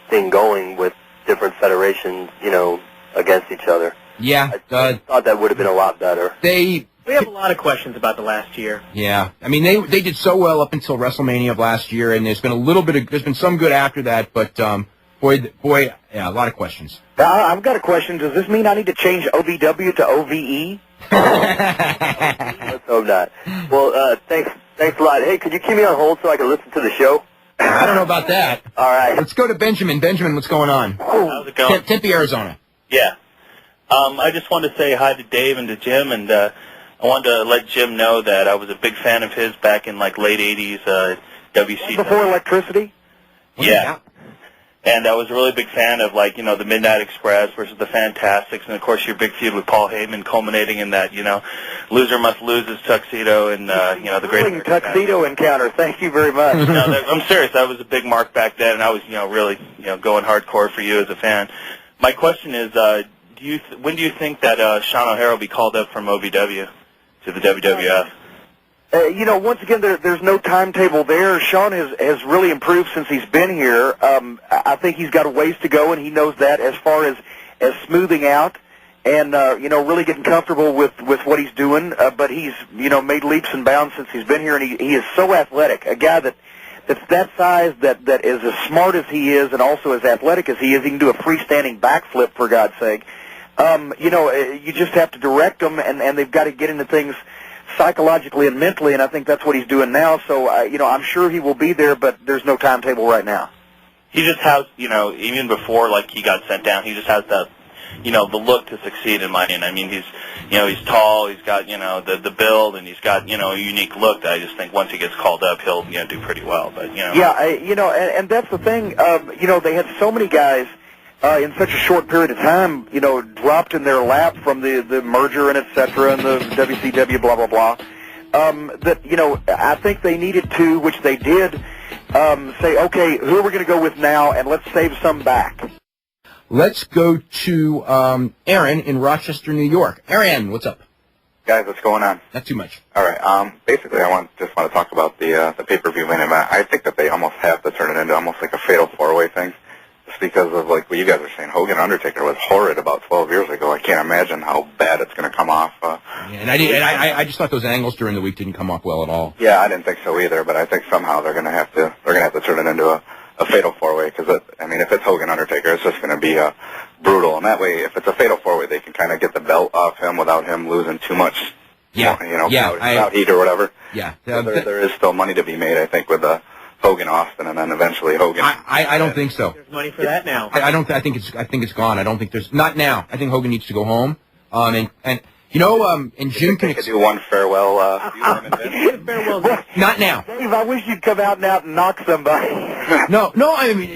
thing going with different federations against each other. Yeah, I thought that would have been a lot better. We have a lot of questions about the last year. Yeah, I mean they did so well up until WrestleMania of last year, and there's been some good after that, but boy, yeah, a lot of questions. I've got a question. Does this mean I need to change OVW to OVE? Let's hope not. Well, thanks a lot. Hey, could you keep me on hold so I can listen to the show? I don't know about that. All right. Let's go to Benjamin. Benjamin, what's going on? How's it going? Tempe, Arizona. Yeah. I just wanted to say hi to Dave and to Jim, and I wanted to let Jim know that I was a big fan of his back in like late '80s WCW. Before electricity? Yeah. And I was a really big fan of, like, the Midnight Express versus the Fantastics, and of course your big feud with Paul Heyman, culminating in that, loser must lose his tuxedo, and the great tuxedo encounter. Thank you very much. No, I'm serious. That was a big mark back then, and I was, really, going hardcore for you as a fan. My question is, when do you think that Sean O'Hara will be called up from OVW to the WWF? Once again, there's no timetable there. Sean has really improved since he's been here. I think he's got a ways to go, and he knows that as far as smoothing out and, really getting comfortable with what he's doing. But he's, made leaps and bounds since he's been here, and he is so athletic. A guy that's that size, that is as smart as he is and also as athletic as he is. He can do a freestanding backflip, for God's sake. You just have to direct them, and they've got to get into things psychologically and mentally, and I think that's what he's doing now. So, I'm sure he will be there, but there's no timetable right now. He just has, even before, like, he got sent down, he just has that, the look to succeed in my opinion. I mean, he's tall, he's got, the build, and he's got, a unique look that I just think once he gets called up, he'll, do pretty well. But, Yeah, and that's the thing. They had so many guys in such a short period of time, dropped in their lap from the merger and et cetera and the WCW blah, blah, blah, that, I think they needed to, which they did, say, okay, who are we going to go with now, and let's save some back. Let's go to Aaron in Rochester, New York. Aaron, what's up? Guys, what's going on? Not too much. All right. Basically, I just want to talk about the pay-per-view main event. I think that they almost have to turn it into almost like a fatal four-way thing. Just because of, like, what you guys are saying. Hogan Undertaker was horrid about 12 years ago. I can't imagine how bad it's going to come off. And I just thought those angles during the week didn't come off well at all. Yeah, I didn't think so either, but I think somehow they're going to have to turn it into a fatal four-way, because, if it's Hogan Undertaker, it's just going to be brutal. And that way, if it's a fatal four-way, they can kind of get the belt off him without him losing too much, without heat or whatever. Yeah. There is still money to be made, I think, with Hogan Austin, and then eventually Hogan. I don't think so. There's money for that now. I think it's gone. I don't think there's not now. I think Hogan needs to go home. And Jim can do one farewell. Not now. Dave, I wish you'd come out now and knock somebody. No. I mean,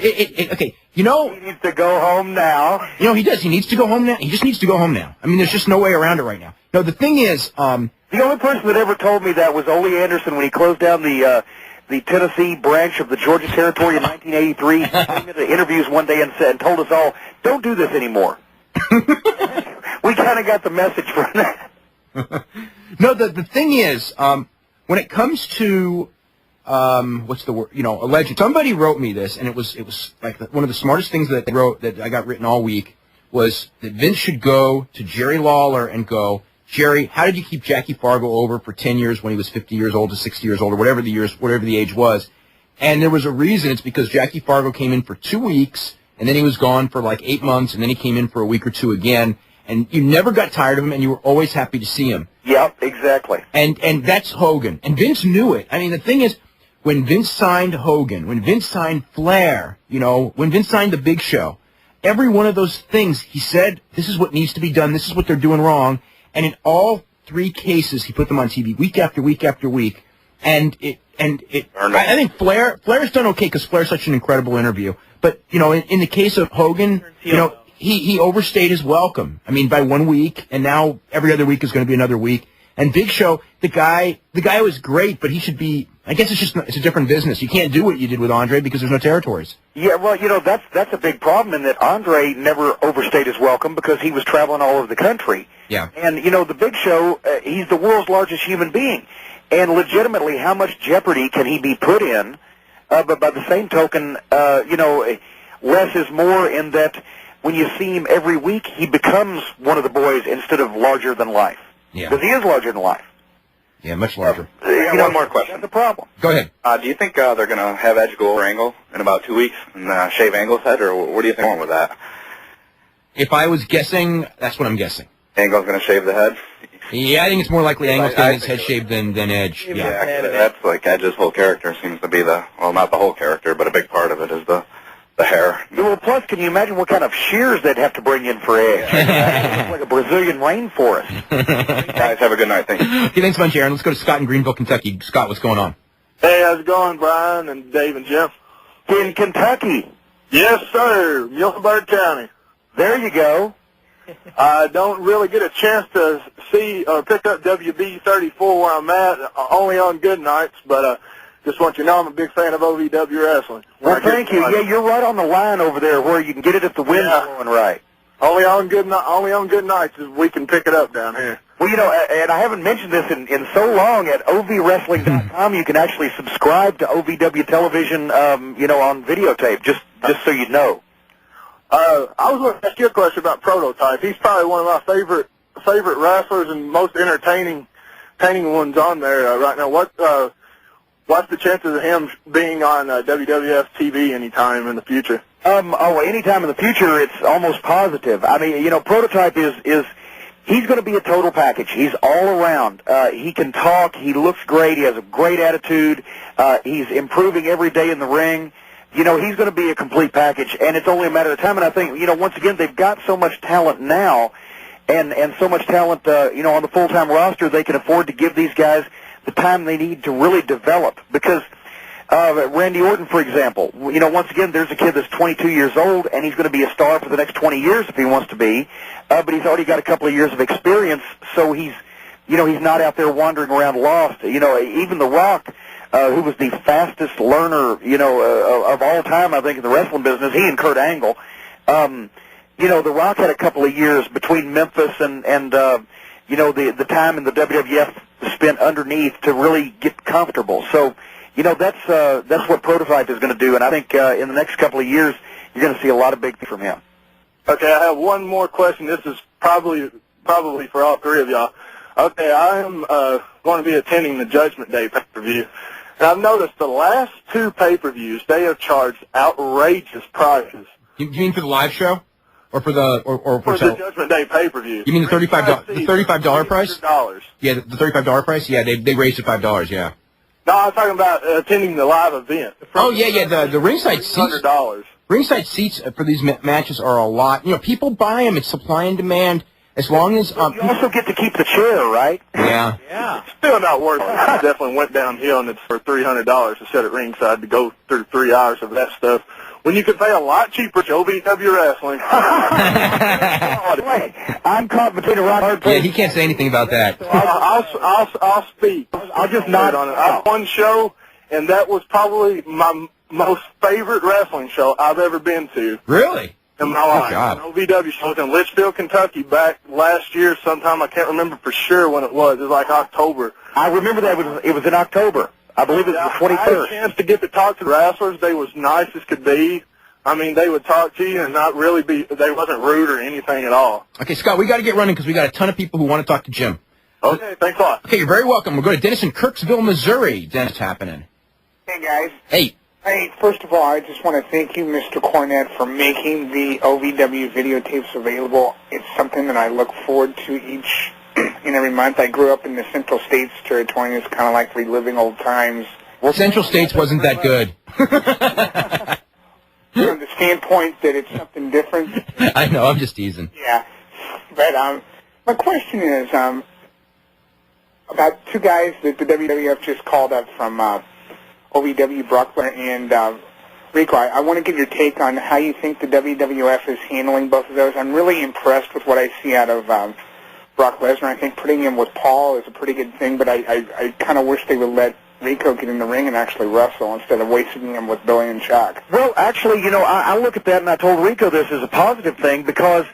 okay. He needs to go home now. He does. He needs to go home now. He just needs to go home now. I mean, there's just no way around it right now. No, the thing is, the only person that ever told me that was Ole Anderson when he closed down the Tennessee branch of the Georgia Territory in 1983. He came into interviews one day and told us all, don't do this anymore. We kind of got the message from that. No, the thing is, when it comes to, what's the word, a legend, somebody wrote me this, and it was like one of the smartest things that they wrote that I got written all week was that Vince should go to Jerry Lawler and go, Jerry, how did you keep Jackie Fargo over for 10 years when he was 50 years old to 60 years old or whatever the age was? And there was a reason. It's because Jackie Fargo came in for 2 weeks, and then he was gone for like 8 months, and then he came in for a week or two again. And you never got tired of him, and you were always happy to see him. Yep, exactly. And that's Hogan. And Vince knew it. I mean, the thing is, when Vince signed Hogan, when Vince signed Flair, when Vince signed The Big Show, every one of those things, he said, this is what needs to be done, this is what they're doing wrong. And in all 3 cases, he put them on TV week after week after week. And I think Flair's done okay because Flair's such an incredible interview. But, in the case of Hogan, he overstayed his welcome. I mean, by 1 week, and now every other week is going to be another week. And Big Show, the guy was great, but he should be, I guess it's a different business. You can't do what you did with Andre because there's no territories. Yeah, well, that's a big problem in that Andre never overstayed his welcome because he was traveling all over the country. Yeah. And, the Big Show, he's the world's largest human being. And legitimately, how much jeopardy can he be put in? But by the same token, less is more in that when you see him every week, he becomes one of the boys instead of larger than life. Yeah. Because he is larger than life. Yeah, much larger. One more question. That's the problem. Go ahead. Do you think they're going to have Edge go over Angle in about 2 weeks and shave Angle's head, or what do you think with that? If I was guessing, that's what I'm guessing. Angle's going to shave the head? Yeah, I think it's more likely Angle's getting his head shaved than Edge. Yeah, that's like Edge's whole character seems to be not the whole character, but a big part of it is the the hair. Well, plus, can you imagine what kind of shears they'd have to bring in for eggs? It's like a Brazilian rainforest. Guys, have a good night. Thank you. Okay, thanks a bunch, Aaron. Let's go to Scott in Greenville, Kentucky. Scott, what's going on? Hey, how's it going, Brian and Dave and Jim? In Kentucky. Yes, sir. Muhlenberg County. There you go. I don't really get a chance to see or pick up WB34 where I'm at, only on good nights, but just want you to know I'm a big fan of OVW wrestling. Well, thank you. Yeah, you're right on the line over there where you can get it if the wind's blowing right. Only on good nights is we can pick it up down here. Well, you know, and I haven't mentioned this in so long, at ovwrestling.com you can actually subscribe to OVW television, you know, on videotape, just so you know. I was going to ask you a question about Prototype. He's probably one of my favorite wrestlers and most entertaining ones on there right now. What's the chances of him being on WWF TV anytime in the future? Anytime in the future, it's almost positive. I mean, you know, Prototype is he's going to be a total package. He's all around. He can talk. He looks great. He has a great attitude. He's improving every day in the ring. You know, he's going to be a complete package, and it's only a matter of time. And I think, you know, once again, they've got so much talent now, and so much talent, you know, on the full-time roster, they can afford to give these guys the time they need to really develop. Because Randy Orton, for example, you know, once again, there's a kid that's 22 years old, and he's going to be a star for the next 20 years if he wants to be, but he's already got a couple of years of experience, so he's not out there wandering around lost. You know, even The Rock, who was the fastest learner, you know, of all time, I think, in the wrestling business, he and Kurt Angle, you know, The Rock had a couple of years between Memphis and you know, the time in the WWF spent underneath to really get comfortable. So, you know, that's what Prototype is going to do, and I think in the next couple of years you're going to see a lot of big things from him. Okay, I have one more question. This is probably for all three of y'all. Okay, I am going to be attending the Judgment Day pay-per-view, and I've noticed the last two pay-per-views they have charged outrageous prices. You mean for the live show, or for the for the Judgment Day pay-per-view? You mean the $35 price? Yeah, the $35 price. Yeah, they raised it $5. Yeah. No, I'm talking about attending the live event. Oh yeah. The ringside seats. $100. Ringside seats for these matches are a lot. You know, people buy them. It's supply and demand. As long as you also get to keep the chair, right? Yeah. Yeah. Still not worth it. I definitely went downhill, and it's for $300 to sit at ringside to go through 3 hours of that stuff. When you could pay a lot cheaper to OVW Wrestling. I'm caught between a rock and a hard place. Yeah, he can't say anything about that. I'll speak. I'll just nod on it. I had one show, and that was probably my most favorite wrestling show I've ever been to. Really? In my life. God. An OVW show in Litchfield, Kentucky, back last year sometime. I can't remember for sure when it was. It was like October. I remember that it was in October. I believe it was the 23rd. I had a chance to get to talk to the wrestlers. They was nice as could be. I mean, they would talk to you and not really they wasn't rude or anything at all. Okay, Scott, we got to get running because we got a ton of people who want to talk to Jim. Okay, thanks a lot. Okay, you're very welcome. We'll go to Dennis in Kirksville, Missouri. Dennis, happening. Hey, guys. Hey. Hey, first of all, I just want to thank you, Mr. Cornette, for making the OVW videotapes available. It's something that I look forward to each and every month. I grew up in the Central States territory, and it's kind of like reliving old times. Well, Central States wasn't that good. From the standpoint that it's something different. I know, I'm just teasing. Yeah. But my question is about two guys that the WWF just called up from OVW, Brock Lesnar and Rico. I want to get your take on how you think the WWF is handling both of those. I'm really impressed with what I see out of Brock Lesnar. I think putting him with Paul is a pretty good thing, but I kind of wish they would let Rico get in the ring and actually wrestle instead of wasting him with Billy and Chuck. Well, actually, you know, I look at that and I told Rico this is a positive thing because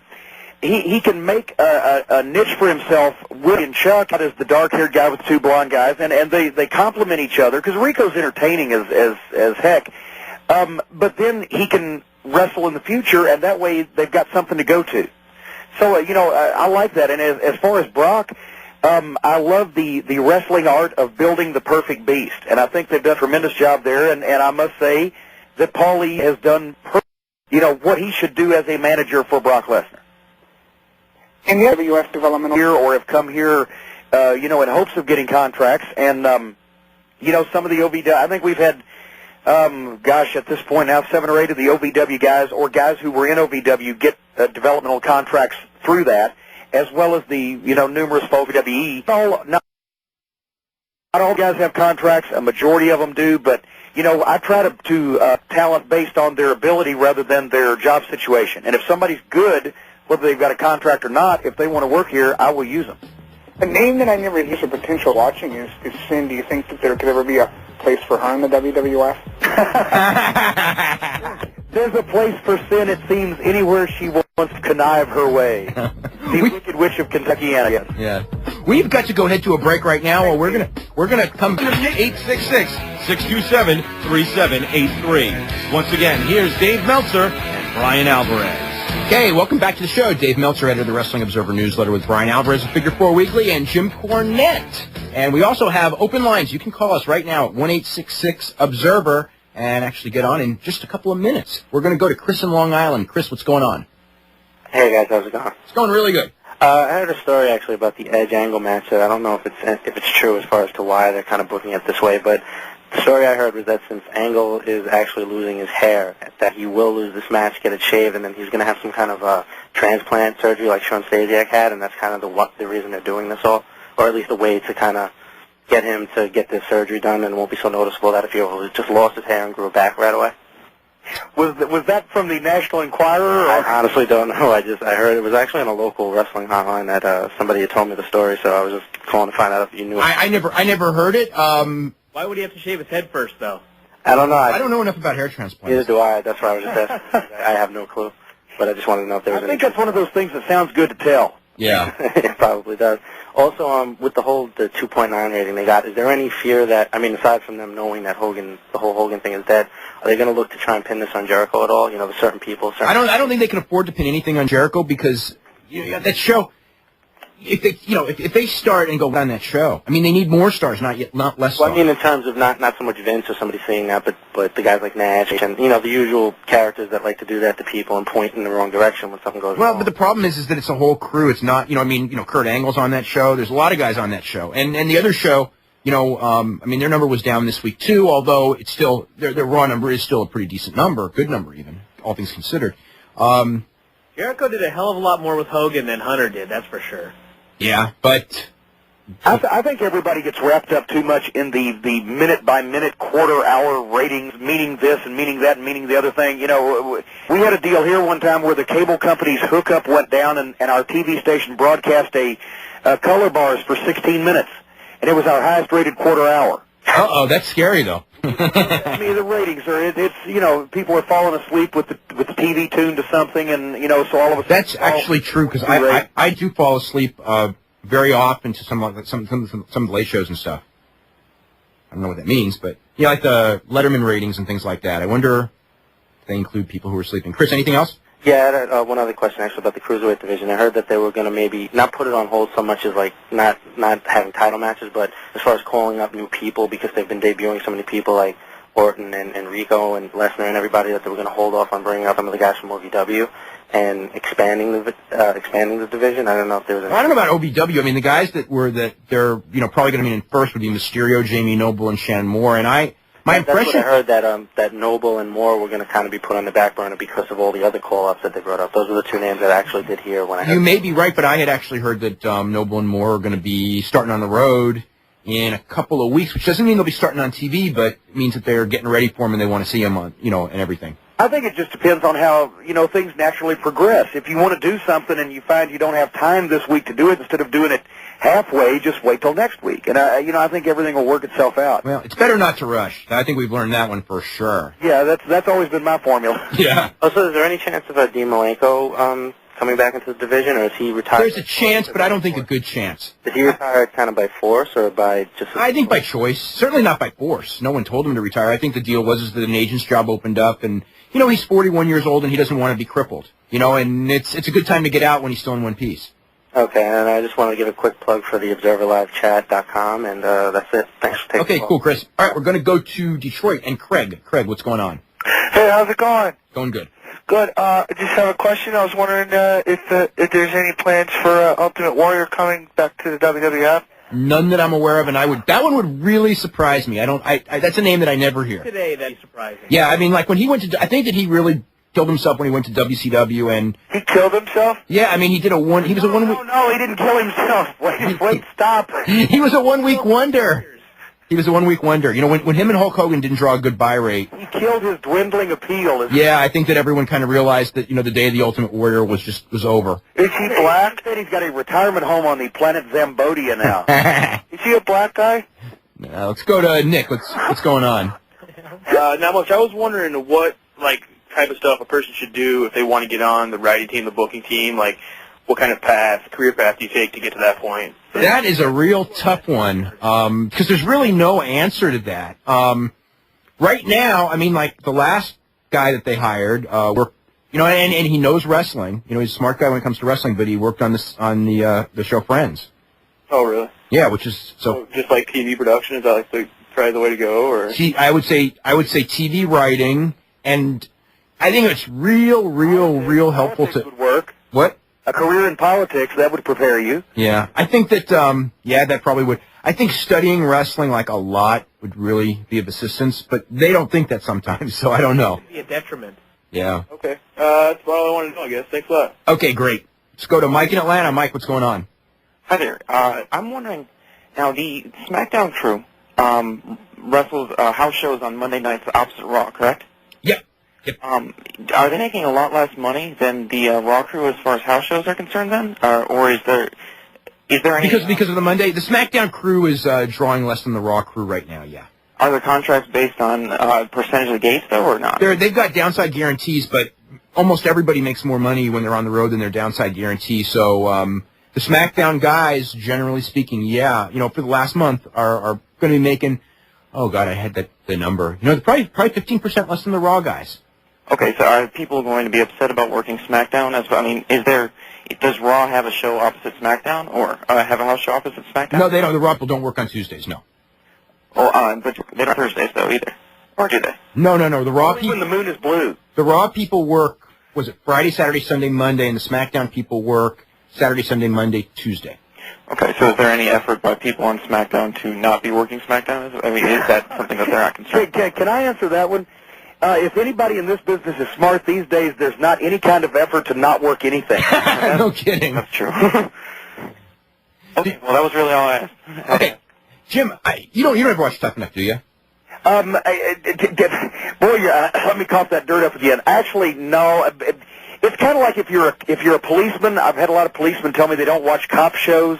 he can make a niche for himself. Willie and Chuck as the dark-haired guy with two blonde guys, and they complement each other because Rico's entertaining as heck. But then he can wrestle in the future, and that way they've got something to go to. So, you know, I like that. And as far as Brock, I love the wrestling art of building the perfect beast, and I think they've done a tremendous job there. And I must say that Paulie has done, you know, what he should do as a manager for Brock Lesnar. And the WWF developmental here, or have come here, you know, in hopes of getting contracts. And you know, some of the OVW, I think we've had Gosh, at this point now, 7 or 8 of the OVW guys, or guys who were in OVW, get developmental contracts through that, as well as the, numerous OVWE. Not all guys have contracts. A majority of them do, but, I try to talent based on their ability rather than their job situation. And if somebody's good, whether they've got a contract or not, if they want to work here, I will use them. A name that I never hear of potential watching is Sin. Do you think that there could ever be a place for her in the WWF? There's a place for Sin, it seems, anywhere she wants to connive her way. The Wicked Witch of Kentuckiana, yes. Yeah. We've got to go head to a break right now, or we're gonna come 866-627-3783. Once again, here's Dave Meltzer and Bryan Alvarez. Okay, welcome back to the show. Dave Meltzer, editor of the Wrestling Observer newsletter with Bryan Alvarez of Figure 4 Weekly, and Jim Cornette. And we also have open lines. You can call us right now at 1-866-OBSERVER and actually get on in just a couple of minutes. We're going to go to Chris in Long Island. Chris, what's going on? Hey guys, how's it going? It's going really good. I heard a story actually about the Edge Angle match. I don't know if it's true as far as to why they're kind of booking it this way, but the story I heard was that since Angle is actually losing his hair, that he will lose this match, get it shaved, and then he's going to have some kind of transplant surgery like Sean Stasiak had, and that's kind of the reason they're doing this all, or at least a way to kind of get him to get this surgery done, and it won't be so noticeable that if he just lost his hair and grew it back right away. Was that from the National Enquirer? Or? I honestly don't know. I heard it was actually on a local wrestling hotline that somebody had told me the story, so I was just calling to find out if you knew. I never heard it. Why would he have to shave his head first, though? I don't know. I don't know enough about hair transplants. Neither do I. That's why I was just asking. I have no clue, but I just wanted to know if there was. I think that's one of those things that sounds good to tell. Yeah, it probably does. Also, with the 2.9 rating they got, is there any fear that, aside from them knowing that the whole Hogan thing is dead, are they going to look to try and pin this on Jericho at all? The certain people. I don't think they can afford to pin anything on Jericho because that show. If they start and go down that show, they need more stars, not less stars. Well, in terms of not so much Vince or somebody saying that, but the guys like Nash and the usual characters that like to do that to people and point in the wrong direction when something goes wrong. Well, but the problem is that it's a whole crew. It's not, Kurt Angle's on that show. There's a lot of guys on that show, and the other show, their number was down this week too. Although it's still their raw number is still a pretty decent number, good number even, all things considered. Jericho did a hell of a lot more with Hogan than Hunter did. That's for sure. Yeah, but I think everybody gets wrapped up too much in the minute-by-minute, quarter-hour ratings, meaning this and meaning that and meaning the other thing. We had a deal here one time where the cable company's hookup went down and our TV station broadcast a color bars for 16 minutes, and it was our highest-rated quarter-hour. Uh-oh, that's scary, though. The ratings are, people are falling asleep with the TV tuned to something, and, so all of a sudden... That's actually true, because I do fall asleep very often to some of the late shows and stuff. I don't know what that means, but, like the Letterman ratings and things like that. I wonder if they include people who are sleeping. Chris, anything else? Yeah, I had one other question actually about the Cruiserweight division. I heard that they were going to maybe not put it on hold so much as not having title matches, but as far as calling up new people because they've been debuting so many people like Orton and Rico and Lesnar and everybody that they were going to hold off on bringing up some of the guys from OVW and expanding the division. I don't know if there was. I don't know about OVW. The guys that they're probably going to be in first would be Mysterio, Jamie Noble, and Shannon Moore, and My impression. That's what I heard, that Noble and Moore were going to kind of be put on the back burner because of all the other call-ups that they brought up. Those were the two names that I actually did hear when I heard. You may be right, but I had actually heard that Noble and Moore are going to be starting on the road in a couple of weeks, which doesn't mean they'll be starting on TV, but it means that they're getting ready for them and they want to see them on, and everything. I think it just depends on how, things naturally progress. If you want to do something and you find you don't have time this week to do it, instead of doing it halfway, just wait till next week. And, I think everything will work itself out. Well, it's better not to rush. I think we've learned that one for sure. Yeah, that's always been my formula. Yeah. Also, is there any chance of Dean Malenko coming back into the division, or is he retired? There's a chance, but I don't think a good chance. Did he retire kind of by force or by just... I think by choice. Certainly not by force. No one told him to retire. I think the deal was that an agent's job opened up, and, he's 41 years old and he doesn't want to be crippled. And it's a good time to get out when he's still in one piece. Okay, and I just want to give a quick plug for the ObserverLiveChat.com, and that's it. Thanks for taking Okay, cool, Chris. All right, we're going to go to Detroit and Craig. Craig, what's going on? Hey, how's it going? Going good. Good. I just have a question. I was wondering if there's any plans for Ultimate Warrior coming back to the WWF. None that I'm aware of, and that one would really surprise me. That's a name that I never hear. Today, that'd be surprising. Yeah, I mean, like when he went to, I think that he really killed himself when he went to WCW, and He killed himself? yeah, I mean, he was a 1 week. No, he didn't kill himself. Wait, stop. He was a 1 week wonder. He was a 1 week wonder. You know, when him and Hulk Hogan didn't draw a good buy rate. He killed his dwindling appeal. Yeah, I think that everyone kind of realized that, you know, the day of the Ultimate Warrior was over. Is he black? He said he's got a retirement home on the planet Zambodia now. Is he a black guy? Let's go to Nick. What's going on? Not much. I was wondering what type of stuff a person should do if they want to get on the writing team, the booking team. Like, what kind of career path do you take to get to that point? That is a real tough one because there's really no answer to that. Right now, I mean, like the last guy that they hired, and he knows wrestling. You know, he's a smart guy when it comes to wrestling, but he worked on the show Friends. Oh, really? Yeah, which is so just like TV production, is that probably the way to go? Or I would say TV writing, and I think it's real helpful to would work. What? A career in politics, that would prepare you. Yeah, I think that, that probably would. I think studying wrestling like a lot would really be of assistance, but they don't think that sometimes, so I don't know. It'd be a detriment. Yeah. Okay. That's all I wanted to know, I guess. Thanks a lot. Okay, great. Let's go to Mike in Atlanta. Mike, what's going on? Hi there. I'm wondering, now the SmackDown crew wrestles house shows on Monday nights opposite Raw, correct? Yep. Are they making a lot less money than the Raw crew as far as house shows are concerned then? Or is there any... Because of the Monday, the SmackDown crew is drawing less than the Raw crew right now, yeah. Are the contracts based on percentage of the gates, though, or not? They've got downside guarantees, but almost everybody makes more money when they're on the road than their downside guarantee. So the SmackDown guys, generally speaking, for the last month, are going to be making, oh, God, I had the number. Probably 15% less than the Raw guys. Okay, so are people going to be upset about working SmackDown? Does Raw have a show opposite SmackDown, or have a house show opposite SmackDown? No, they don't. The Raw people don't work on Tuesdays, no. Oh, but they don't Thursdays, though, either. Or do they? No. The Raw people... when the moon is blue. The Raw people work, was it Friday, Saturday, Sunday, Monday, and the SmackDown people work Saturday, Sunday, Monday, Tuesday. Okay, so is there any effort by people on SmackDown to not be working SmackDown? Is that something that they're not concerned with? Can I answer that one? If anybody in this business is smart these days, there's not any kind of effort to not work anything. No kidding. That's true. Okay, well, that was really all I asked. Okay. Jim, you don't ever watch Tough Enough, do you? Let me cough that dirt up again. Actually, no. It's kind of like if you're a policeman. I've had a lot of policemen tell me they don't watch cop shows.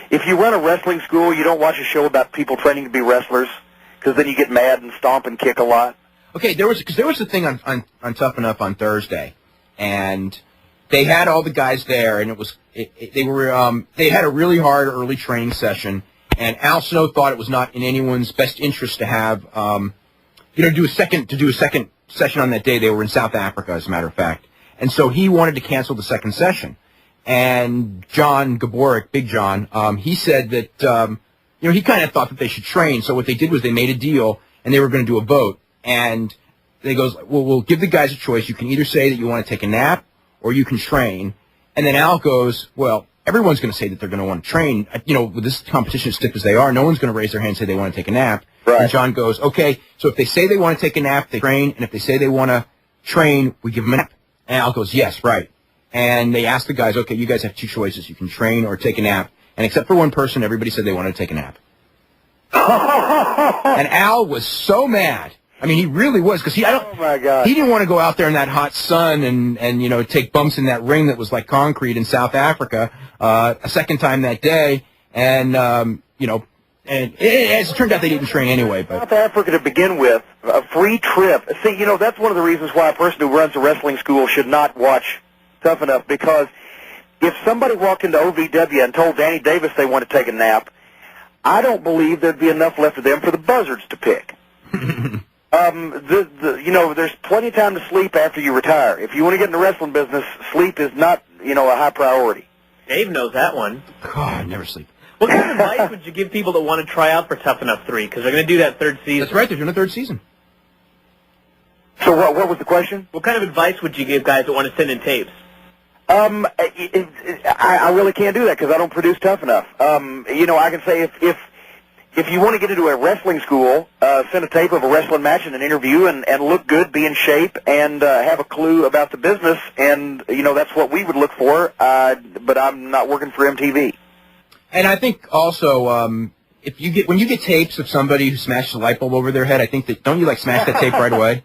If you run a wrestling school, you don't watch a show about people training to be wrestlers, because then you get mad and stomp and kick a lot. Okay, there was a thing on Tough Enough on Thursday, and they had all the guys there, and they had a really hard early training session, and Al Snow thought it was not in anyone's best interest to have do a second session on that day. They were in South Africa, as a matter of fact, and so he wanted to cancel the second session. And John Gaborik, Big John, he said that he kind of thought that they should train. So what they did was they made a deal, and they were going to do a vote. And they goes, well, we'll give the guys a choice. You can either say that you want to take a nap or you can train. And then Al goes, well, everyone's going to say that they're going to want to train. With this competition as stiff as they are, no one's going to raise their hand and say they want to take a nap. Right. And John goes, okay, so if they say they want to take a nap, they train. And if they say they want to train, we give them a nap. And Al goes, yes, right. And they asked the guys, okay, you guys have two choices. You can train or take a nap. And except for one person, everybody said they wanted to take a nap. And Al was so mad. I mean, he really was, because oh my God, he didn't want to go out there in that hot sun and take bumps in that ring that was like concrete in South Africa a second time that day. And and as it turned out, they didn't train anyway. But South Africa to begin with, a free trip. See, that's one of the reasons why a person who runs a wrestling school should not watch Tough Enough, because if somebody walked into OVW and told Danny Davis they want to take a nap, I don't believe there'd be enough left of them for the buzzards to pick. There's plenty of time to sleep after you retire. If you want to get in the wrestling business, sleep is not, a high priority. Dave knows that one. God, I never sleep. What kind of advice would you give people that want to try out for Tough Enough 3? Because they're going to do that third season. That's right, they're doing a third season. So what was the question? What kind of advice would you give guys that want to send in tapes? I really can't do that because I don't produce tough enough. I can say if you want to get into a wrestling school, send a tape of a wrestling match and an interview and look good, be in shape, and have a clue about the business, and, that's what we would look for, but I'm not working for MTV. And I think also, when you get tapes of somebody who smashed a light bulb over their head, I think that, don't you smash that tape right away?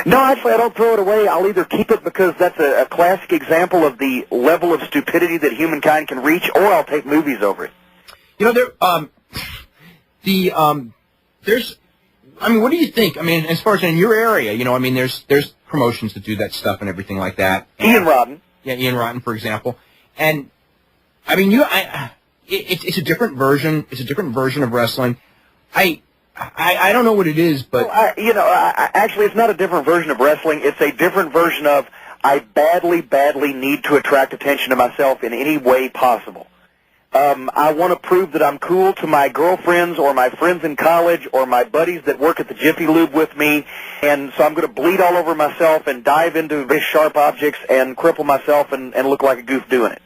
No, actually, I don't throw it away. I'll either keep it because that's a classic example of the level of stupidity that humankind can reach, or I'll take movies over it. What do you think? As far as in your area, there's promotions that do that stuff and everything like that. Ian Rotten. Yeah, Ian Rotten, for example. And, it's a different version. It's a different version of wrestling. I don't know what it is, but... actually, it's not a different version of wrestling. It's a different version of I badly, badly need to attract attention to myself in any way possible. I want to prove that I'm cool to my girlfriends or my friends in college or my buddies that work at the Jiffy Lube with me, and so I'm going to bleed all over myself and dive into very sharp objects and cripple myself and look like a goof doing it.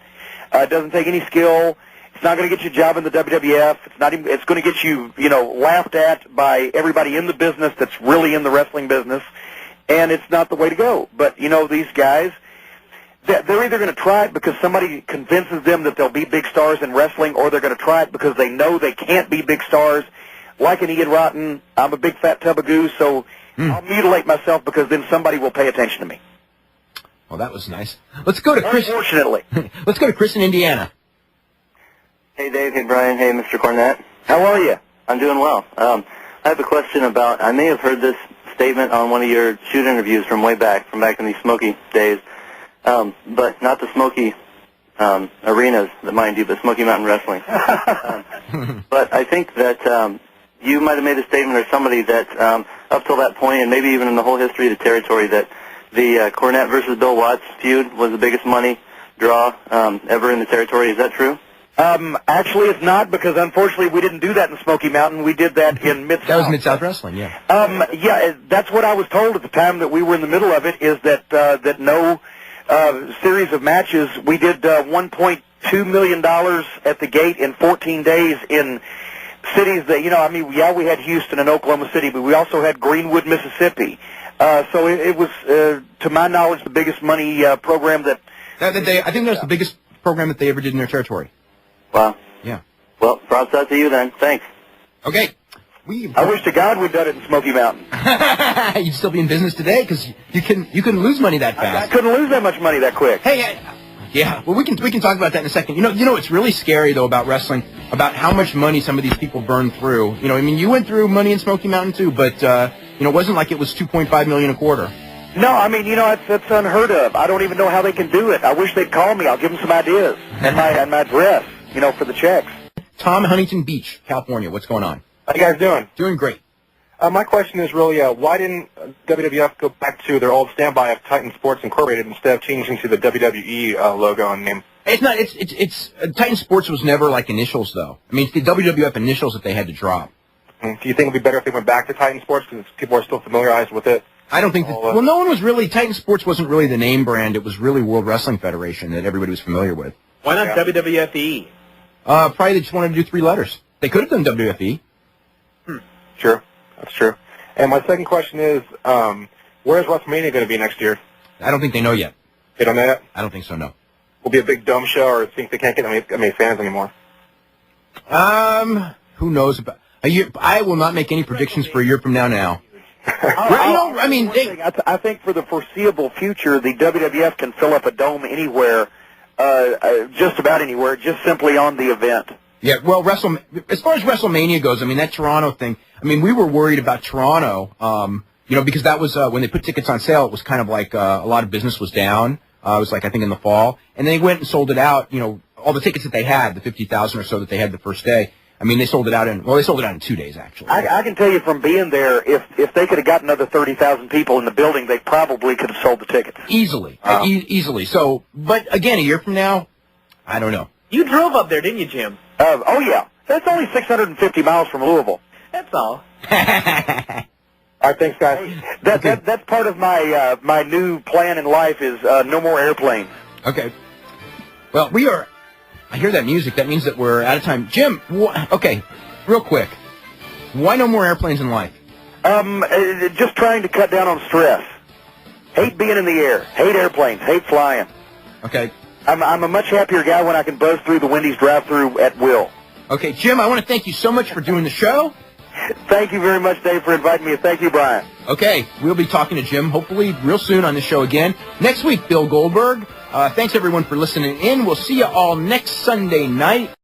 It doesn't take any skill. It's not going to get you a job in the WWF. It's going to get you, laughed at by everybody in the business that's really in the wrestling business, and it's not the way to go. But, these guys, they're either going to try it because somebody convinces them that they'll be big stars in wrestling, or they're going to try it because they know they can't be big stars. Like an Ian Rotten, I'm a big fat tub of goo, so I'll mutilate myself because then somebody will pay attention to me. Well, that was nice. Let's go to Chris. Unfortunately. Let's go to Chris in Indiana. Hey, Dave. Hey, Brian. Hey, Mr. Cornette. How are you? I'm doing well. I have a question about, I may have heard this statement on one of your shoot interviews from back in the Smoky days, but not the Smoky arenas, mind you, but Smoky Mountain Wrestling. But I think that you might have made a statement, or somebody, that up till that point, and maybe even in the whole history of the territory, that the Cornette versus Bill Watts feud was the biggest money draw ever in the territory. Is that true? Actually, it's not, because unfortunately we didn't do that in Smoky Mountain. We did that in Mid-South. That was Mid-South Wrestling, yeah. Yeah, that's what I was told at the time that we were in the middle of it, is that that no series of matches. We did $1.2 million at the gate in 14 days in cities that, we had Houston and Oklahoma City, but we also had Greenwood, Mississippi. So it was, to my knowledge, the biggest money program that... I think that was the biggest program that they ever did in their territory. Wow. Yeah. Well, props out to you then. Thanks. Okay. I wish to God we'd done it in Smoky Mountain. You'd still be in business today, because you couldn't lose money that fast. I couldn't lose that much money that quick. Hey, yeah. Well, we can talk about that in a second. It's really scary though about wrestling, about how much money some of these people burn through. You went through money in Smoky Mountain too, but it wasn't like it was $2.5 million a quarter. No, it's unheard of. I don't even know how they can do it. I wish they'd call me. I'll give them some ideas and my address, for the checks. Tom, Huntington Beach, California. What's going on? How you guys doing? Doing great. My question is really, why didn't WWF go back to their old standby of Titan Sports Incorporated instead of changing to the WWE logo and name? It's not. It's Titan Sports was never like initials though. It's the WWF initials that they had to drop. Do you think it'd be better if they went back to Titan Sports because people are still familiarized with it? I don't think that, well, no one was really, Titan Sports wasn't really the name brand. It was really World Wrestling Federation that everybody was familiar with. Why not WWFE? Probably they just wanted to do 3 letters. They could have done WFE. Sure. That's true. And my second question is, where's WrestleMania going to be next year? I don't think they know yet. They don't know yet? I don't think so, no. Will it be a big dumb show, or think they can't get any fans anymore? Who knows about... I will not make any predictions for a year from now. I think for the foreseeable future, the WWF can fill up a dome anywhere, just about anywhere, just simply on the event. Yeah, well, as far as WrestleMania goes, that Toronto thing, we were worried about Toronto, because that was, when they put tickets on sale, it was kind of like a lot of business was down. It was like, I think, in the fall. And they went and sold it out, all the tickets that they had, the 50,000 or so that they had the first day. They sold it out in 2 days, actually. I can tell you from being there, if they could have got another 30,000 people in the building, they probably could have sold the tickets. Easily. Easily. So, but again, a year from now, I don't know. You drove up there, didn't you, Jim? Oh, yeah. That's only 650 miles from Louisville. That's all. All right, thanks, guys. That's part of my my new plan in life is no more airplanes. Okay. Well, we are... I hear that music. That means that we're out of time. Jim, okay, real quick. Why no more airplanes in life? Just trying to cut down on stress. Hate being in the air. Hate airplanes. Hate flying. Okay. I'm a much happier guy when I can buzz through the Wendy's drive-thru at will. Okay, Jim, I want to thank you so much for doing the show. Thank you very much, Dave, for inviting me. Thank you, Brian. Okay, we'll be talking to Jim hopefully real soon on the show again. Next week, Bill Goldberg. Thanks, everyone, for listening in. We'll see you all next Sunday night.